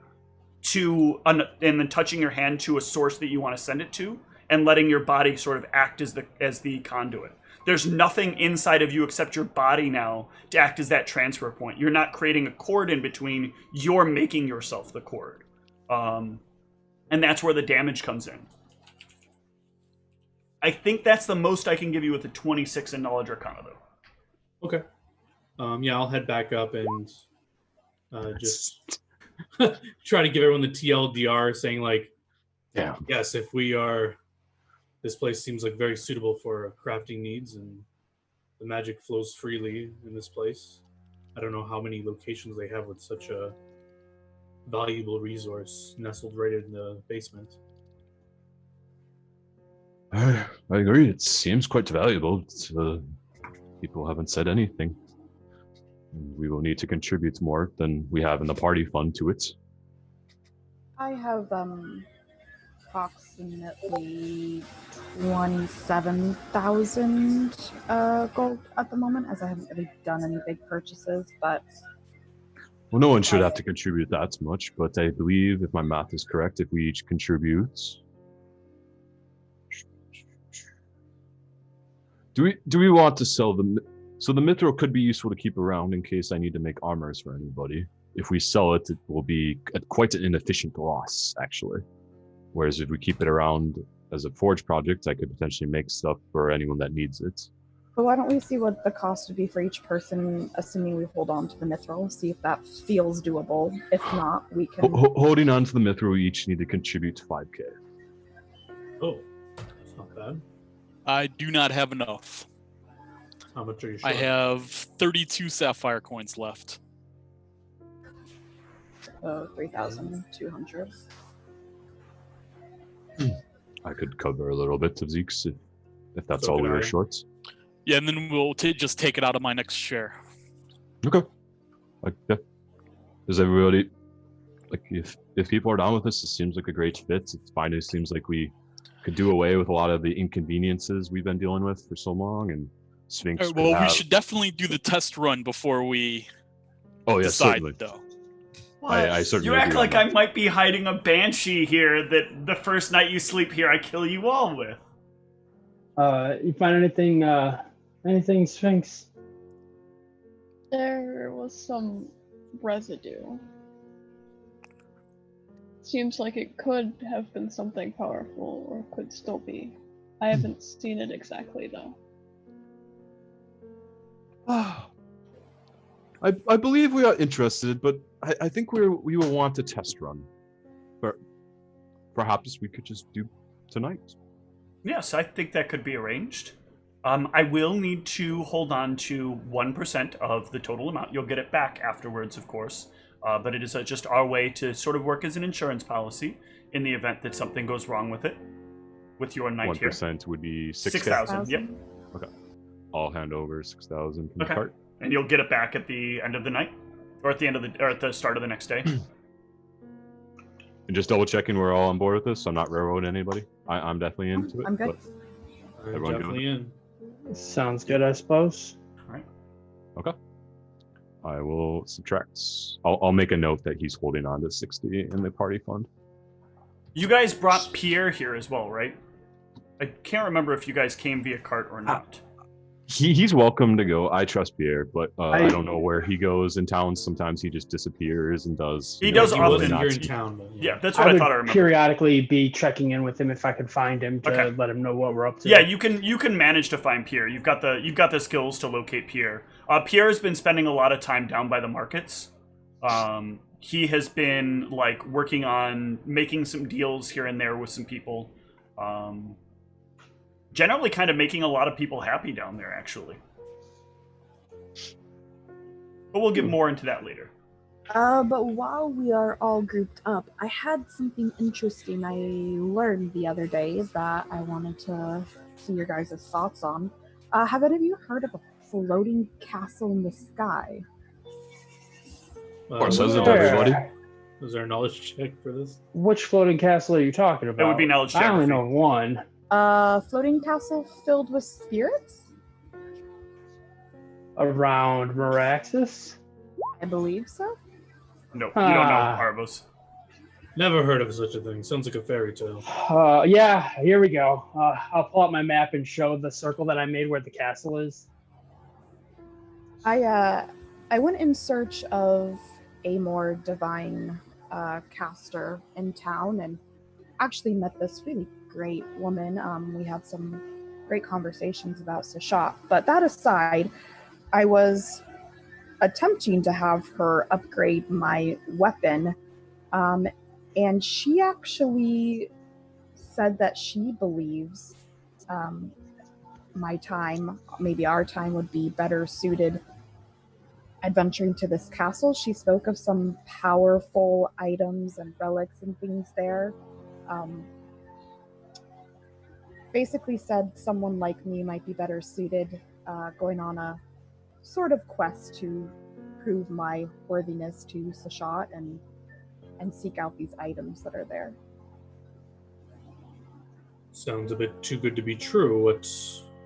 and then touching your hand to a source that you want to send it to, and letting your body sort of act as the conduit. There's nothing inside of you except your body now to act as that transfer point. You're not creating a cord in between, you're making yourself the cord. And that's where the damage comes in. I think that's the most I can give you with the 26 in Knowledge Arcana, though. Okay. I'll head back up and just try to give everyone the TLDR, saying like, yes, if we are, this place seems like very suitable for crafting needs, and the magic flows freely in this place. I don't know how many locations they have with such a valuable resource nestled right in the basement. I agree. It seems quite valuable. People haven't said anything. We will need to contribute more than we have in the party fund to it. I have approximately 27,000 gold at the moment, as I haven't really done any big purchases, but Well, no one should have to contribute that much, but I believe, if my math is correct, if we each contribute... Do we want to sell the... So the mithril could be useful to keep around in case I need to make armors for anybody. If we sell it, it will be at quite an inefficient loss, actually. Whereas if we keep it around as a forge project, I could potentially make stuff for anyone that needs it. But why don't we see what the cost would be for each person, assuming we hold on to the mithril, see if that feels doable. If not, we can... Holding on to the mithril, we each need to contribute 5k. Oh, that's not bad. I do not have enough. How much are you short? I have 32 sapphire coins left. 3,200. I could cover a little bit of Zeke's if that's So all we could were I. short. Yeah, and then we'll just take it out of my next share. Okay. Yeah. Does everybody like if people are down with this? It seems like a great fit. It finally seems like we could do away with a lot of the inconveniences we've been dealing with for so long, and Sphinx. All right, well, we should definitely do the test run before we decide, certainly. though. I certainly You act agree on like I that. might be hiding a banshee here that the first night you sleep here I kill you all with. You find anything? Anything, Sphinx? There was some residue. Seems like it could have been something powerful, or could still be. I haven't seen it exactly, though. I believe we are interested, but I think we will want a test run. But perhaps we could just do tonight. Yes, I think that could be arranged. I will need to hold on to 1% of the total amount. You'll get it back afterwards, of course. But it is just our way to sort of work as an insurance policy in the event that something goes wrong with it. With your night here. 1% would be 6,000. Yep. Okay. I'll hand over 6,000 from Okay. the cart. And you'll get it back at the end of the night, or at the end of or at the start of the next day. And just double checking we're all on board with this. So I'm not railroading anybody. I'm definitely into it. I'm good. but I'm Everyone good definitely in. Sounds good, I suppose. Okay. I will subtract. I'll make a note that he's holding on to 60 in the party fund. You guys brought Pierre here as well, right? I can't remember if you guys came via cart or not. He's welcome to go. I trust Pierre, but I don't know where he goes in town. Sometimes he just disappears and does. He you know, does He often. wasn't not here in speak. town, but Yeah, that's what I would thought I remembered. periodically be checking in with him if I could find him to Okay. let him know what we're up to. Yeah, you can manage to find Pierre. You've got the skills to locate Pierre. Pierre has been spending a lot of time down by the markets. He has been like working on making some deals here and there with some people. Generally, kind of making a lot of people happy down there, actually. But we'll get more into that later. But while we are all grouped up, I had something interesting I learned the other day that I wanted to see your guys' thoughts on. Have any of you heard of a floating castle in the sky? Of course, isn't Where? everybody? Was there a knowledge check for this? Which floating castle are you talking about? It would be knowledge I only geography. know one. Floating castle filled with spirits? Around Meraxis? Uh, I believe so. No, you don't know Ah. Arvos. Never heard of such a thing. Sounds like a fairy tale. Yeah, here we go. I'll pull up my map and show the circle that I made where the castle is. I went in search of a more divine caster in town and actually met this really great woman. We had some great conversations about Sashat. But that aside, I was attempting to have her upgrade my weapon, and she actually said that she believes my time, maybe our time, would be better suited adventuring to this castle. She spoke of some powerful items and relics and things there. Basically said someone like me might be better suited going on a sort of quest to prove my worthiness to Sashat and seek out these items that are there. Sounds a bit too good to be true.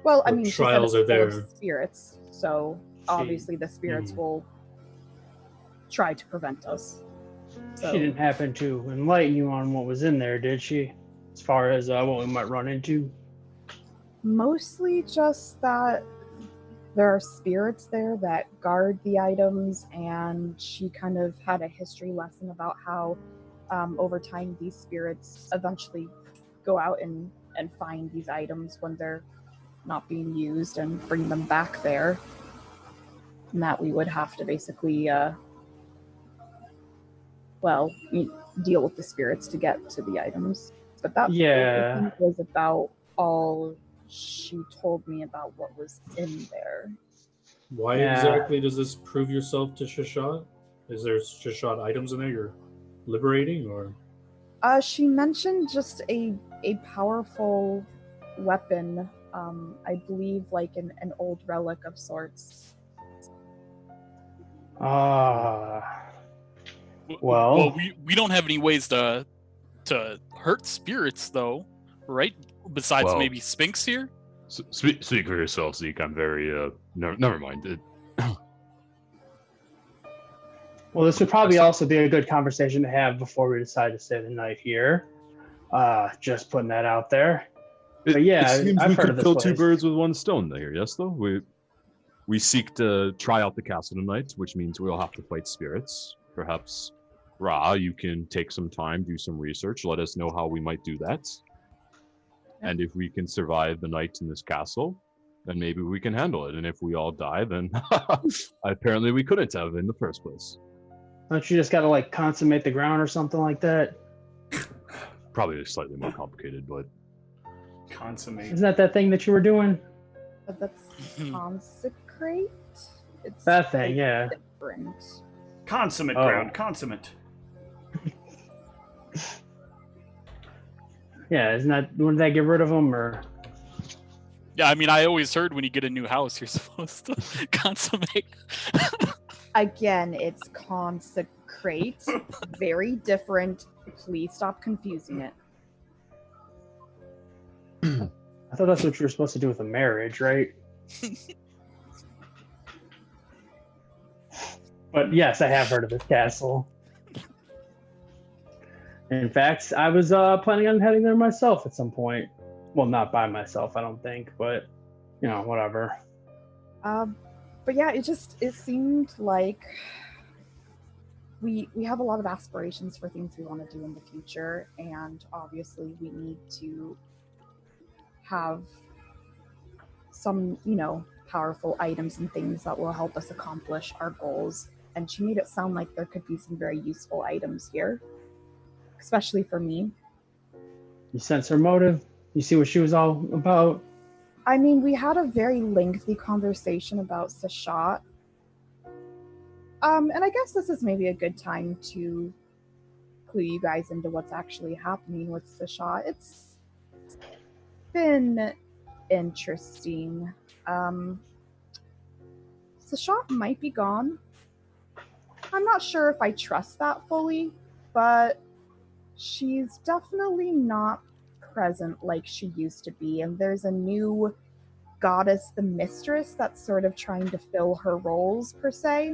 Well, I What mean, she said trials it's are full of there? spirits, so obviously the spirits will try to prevent us. So, She didn't happen to enlighten you on what was in there, did she? As far as what we might run into? mostly just that there are spirits there that guard the items, and she kind of had a history lesson about how over time these spirits eventually go out and find these items when they're not being used and bring them back there. And that we would have to basically, deal with the spirits to get to the items. But that I think was about all she told me about what was in there. Why exactly does this prove yourself to Sashat? Is there Sashat items in there you're liberating, or? She mentioned just a powerful weapon. I believe like an old relic of sorts. Well, we don't have any ways to hurt spirits, though, right? Besides maybe Sphinx here. Speak for yourself, Zeke. I'm very never mind. Well, this would probably also be a good conversation to have before we decide to stay the night here. Just putting that out there. But yeah, it seems I've we heard could of this kill place. two birds with one stone there. Yes, though we seek to try out the castle tonight, which means we'll have to fight spirits. Perhaps, Ra, you can take some time, do some research, let us know how we might do that. And if we can survive the night in this castle, then maybe we can handle it. And if we all die, then apparently we couldn't have in the first place. Don't you just gotta like consummate the ground or something like that? Probably slightly more complicated, but Consummate. Isn't that thing that you were doing? But that's consecrate? It's That thing, yeah. different. Consummate ground, consummate. Yeah, wouldn't that get rid of them, or? Yeah, I mean, I always heard when you get a new house, you're supposed to consummate. Again, it's consecrate. Very different. Please stop confusing it. I thought that's what you were supposed to do with a marriage, right? But yes, I have heard of this castle. In fact, I was planning on heading there myself at some point. Well, not by myself, I don't think, but whatever. But yeah, it seemed like we have a lot of aspirations for things we want to do in the future, and obviously we need to have some, powerful items and things that will help us accomplish our goals. And she made it sound like there could be some very useful items here, especially for me. You sense her motive? You see what she was all about? I mean, we had a very lengthy conversation about Sashat. And I guess this is maybe a good time to clue you guys into what's actually happening with Sashat. It's been interesting. Sashat might be gone. I'm not sure if I trust that fully, but she's definitely not present like she used to be, and there's a new goddess, the mistress, that's sort of trying to fill her roles, per se.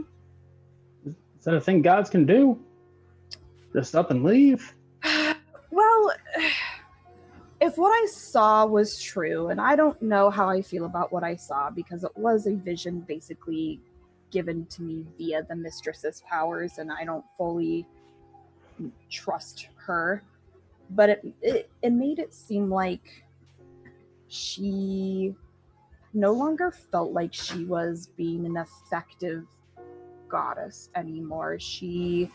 Is that a thing gods can do? Just up and leave? Well, if what I saw was true, and I don't know how I feel about what I saw, because it was a vision basically given to me via the mistress's powers, and I don't fully trust her, but it made it seem like she no longer felt like she was being an effective goddess anymore. She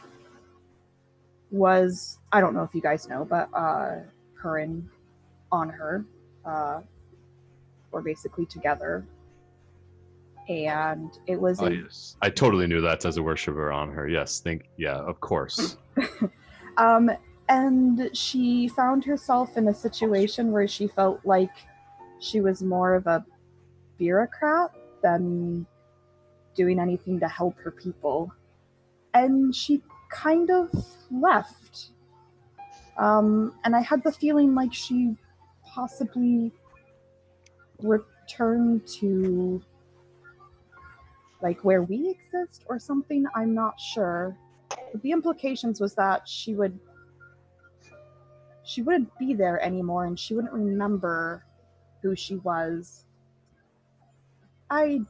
was, I don't know if you guys know, but her and on her were basically together, and it was yes. I totally knew that as a worshiper on her. Yes, of course. And she found herself in a situation where she felt like she was more of a bureaucrat than doing anything to help her people. And she kind of left. And I had the feeling like she possibly returned to like where we exist or something. I'm not sure. But the implications was that she wouldn't be there anymore and she wouldn't remember who she was. I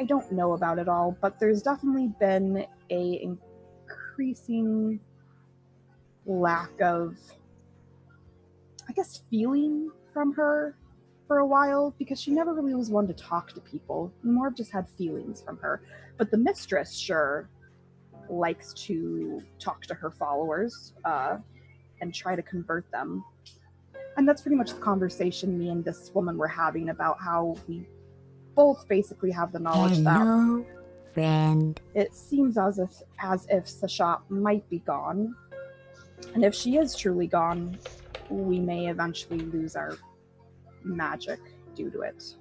don't know about it all, but there's definitely been a increasing lack of, I guess, feeling from her for a while, because she never really was one to talk to people. More just had feelings from her. But the mistress sure likes to talk to her followers and try to convert them. And that's pretty much the conversation me and this woman were having about how we both basically have the knowledge that friend. it seems as if Sashat might be gone. And if she is truly gone, we may eventually lose our magic due to it.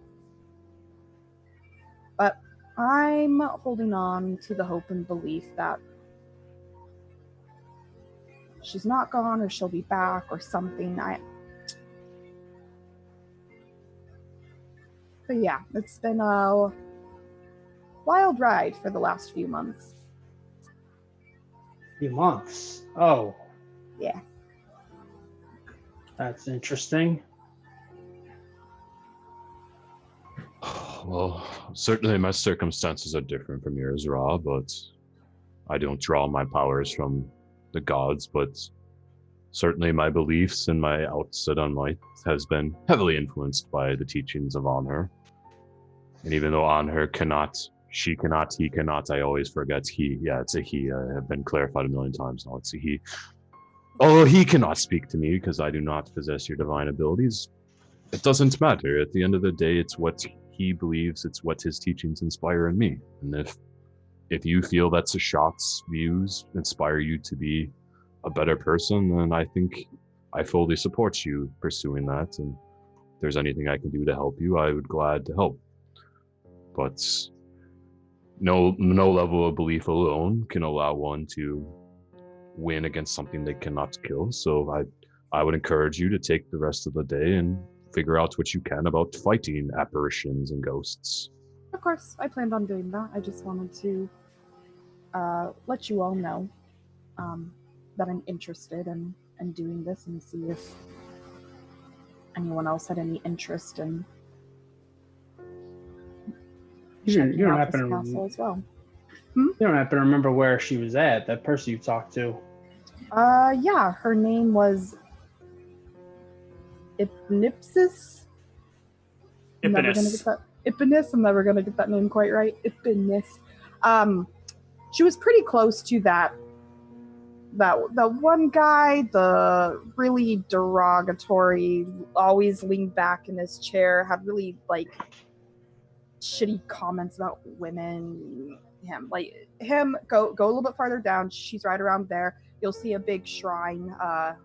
But I'm holding on to the hope and belief that she's not gone, or she'll be back, or something. But yeah, it's been a wild ride for the last few months. Few months. Oh. Yeah. That's interesting. Well, certainly my circumstances are different from yours, Ra, but I don't draw my powers from the gods, but certainly my beliefs and my outset on life has been heavily influenced by the teachings of Anher. And even though Anher cannot, she cannot, he cannot, I always forget he. Yeah, it's a he. I have been clarified a million times now. It's a he. Although he cannot speak to me because I do not possess your divine abilities, it doesn't matter. At the end of the day, it's what he believes, it's what his teachings inspire in me. And if you feel that Sashat's views inspire you to be a better person, then I think I fully support you pursuing that. And if there's anything I can do to help you, I would glad to help. But no level of belief alone can allow one to win against something they cannot kill. So I would encourage you to take the rest of the day and figure out what you can about fighting apparitions and ghosts. Of course, I planned on doing that. I just wanted to let you all know that I'm interested in doing this, and see if anyone else had any interest in You don't out happen this to castle as well. You don't happen to remember where she was at, that person you talked to. Yeah, her name was Ipnipsis. Ipnis. I'm never gonna get that name quite right. Ipnis. She was pretty close to that one guy, the really derogatory, always leaned back in his chair, had really like shitty comments about women. Go a little bit farther down. She's right around there. You'll see a big shrine,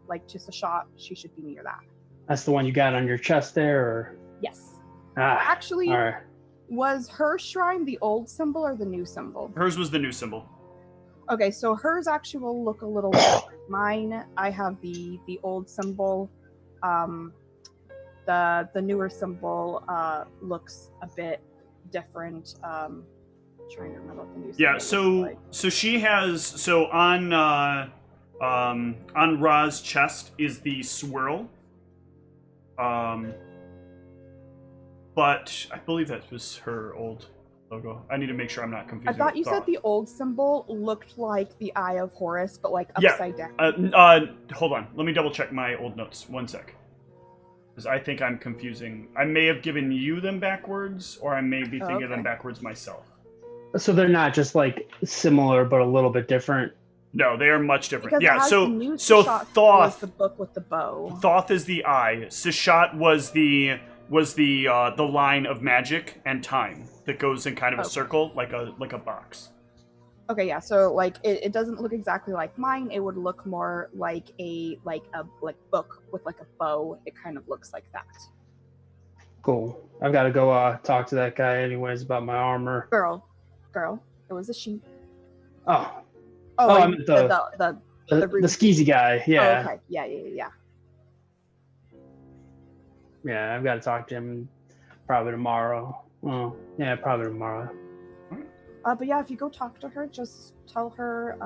like just a shot. She should be near that. That's the one you got on your chest there, or? Yes. Actually, all right. Was her shrine the old symbol or the new symbol? Hers was the new symbol. Okay, so hers actually will look a little different. Mine, I have the old symbol. The newer symbol looks a bit different. Trying to remember what the new symbol looks like. So she has on Ra's chest is the swirl. But I believe that was her old logo. I need to make sure I'm not confusing. I thought you said the old symbol looked like the Eye of Horus, but like upside down. Hold on. Let me double check my old notes. One sec. Because I think I'm confusing. I may have given you them backwards, or I may be thinking of them backwards myself. So they're not just like similar, but a little bit different. No, they are much different. Because So Thoth was the book with the bow. Thoth is the eye. Sashat was the line of magic and time that goes in kind of a circle, like a box. Okay, yeah. So like it doesn't look exactly like mine. It would look more like a book with like a bow. It kind of looks like that. Cool. I've got to go talk to that guy anyways about my armor. Girl, It was a she. Oh, Oh, I and meant the the rude- skeezy guy. Yeah. Oh, okay. Yeah. Yeah, I've got to talk to him probably tomorrow. Well, yeah, probably tomorrow. But yeah, if you go talk to her, just tell her.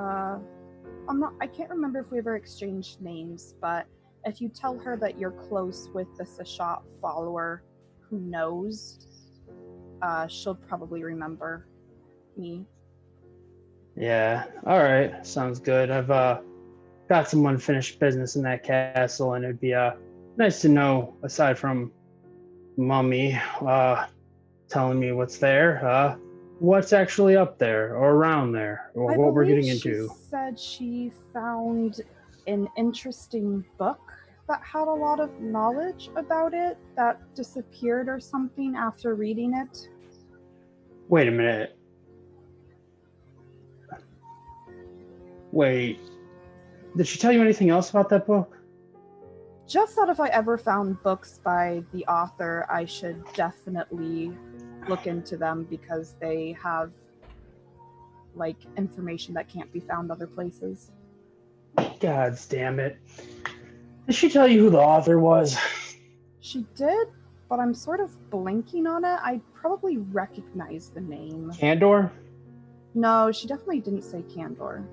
I can't remember if we ever exchanged names, but if you tell her that you're close with the Sashat follower who knows, she'll probably remember me. Yeah. All right. Sounds good. I've got some unfinished business in that castle, and it'd be nice to know, aside from Mummy telling me what's there, what's actually up there or around there, or I what we're believe getting she into. said she found an interesting book that had a lot of knowledge about it that disappeared or something after reading it. Wait a minute. Wait. Did she tell you anything else about that book? Just that if I ever found books by the author, I should definitely look into them because they have like information that can't be found other places. God damn it. Did she tell you who the author was? She did, but I'm sort of blanking on it. I probably recognize the name. Candor? No, she definitely didn't say Candor.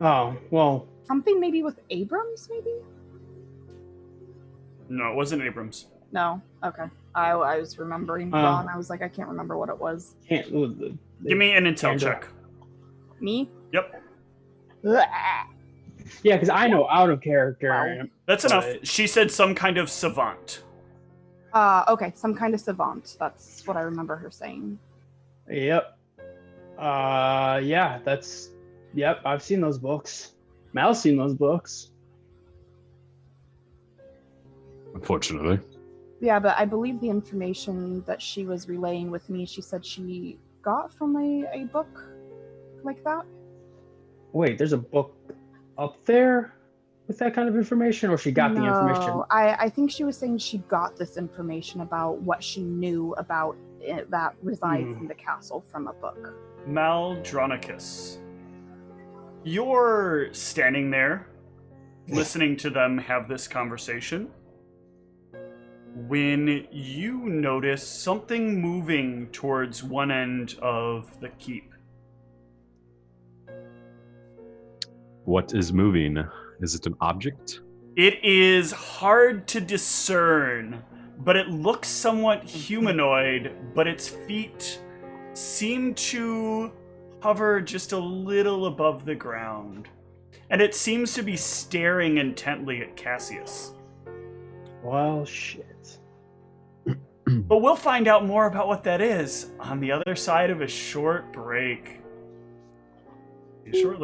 Oh, well, Something maybe with Abrams, maybe? No, it wasn't Abrams. No. Okay. I was remembering wrong. I was like, I can't remember what it was. can't. Give me an intel Candor. check. Me? Yep. Yeah, because I know out of character. That's enough. But- She said some kind of savant. Okay, some kind of savant. That's what I remember her saying. Yep. Yeah, Yep, I've seen those books. Mal's seen those books. Unfortunately. Yeah, but I believe the information that she was relaying with me, she said she got from a book like that. Wait, there's a book up there with that kind of information, or she got the information? No, I think she was saying she got this information about what she knew about it that resides in the castle from a book. Maldronicus. You're standing there, listening to them have this conversation, when you notice something moving towards one end of the keep. What is moving? Is it an object? It is hard to discern, but it looks somewhat humanoid, but its feet seem to hover just a little above the ground. And it seems to be staring intently at Cassius. Well, shit. But we'll find out more about what that is on the other side of a short break. Shortly.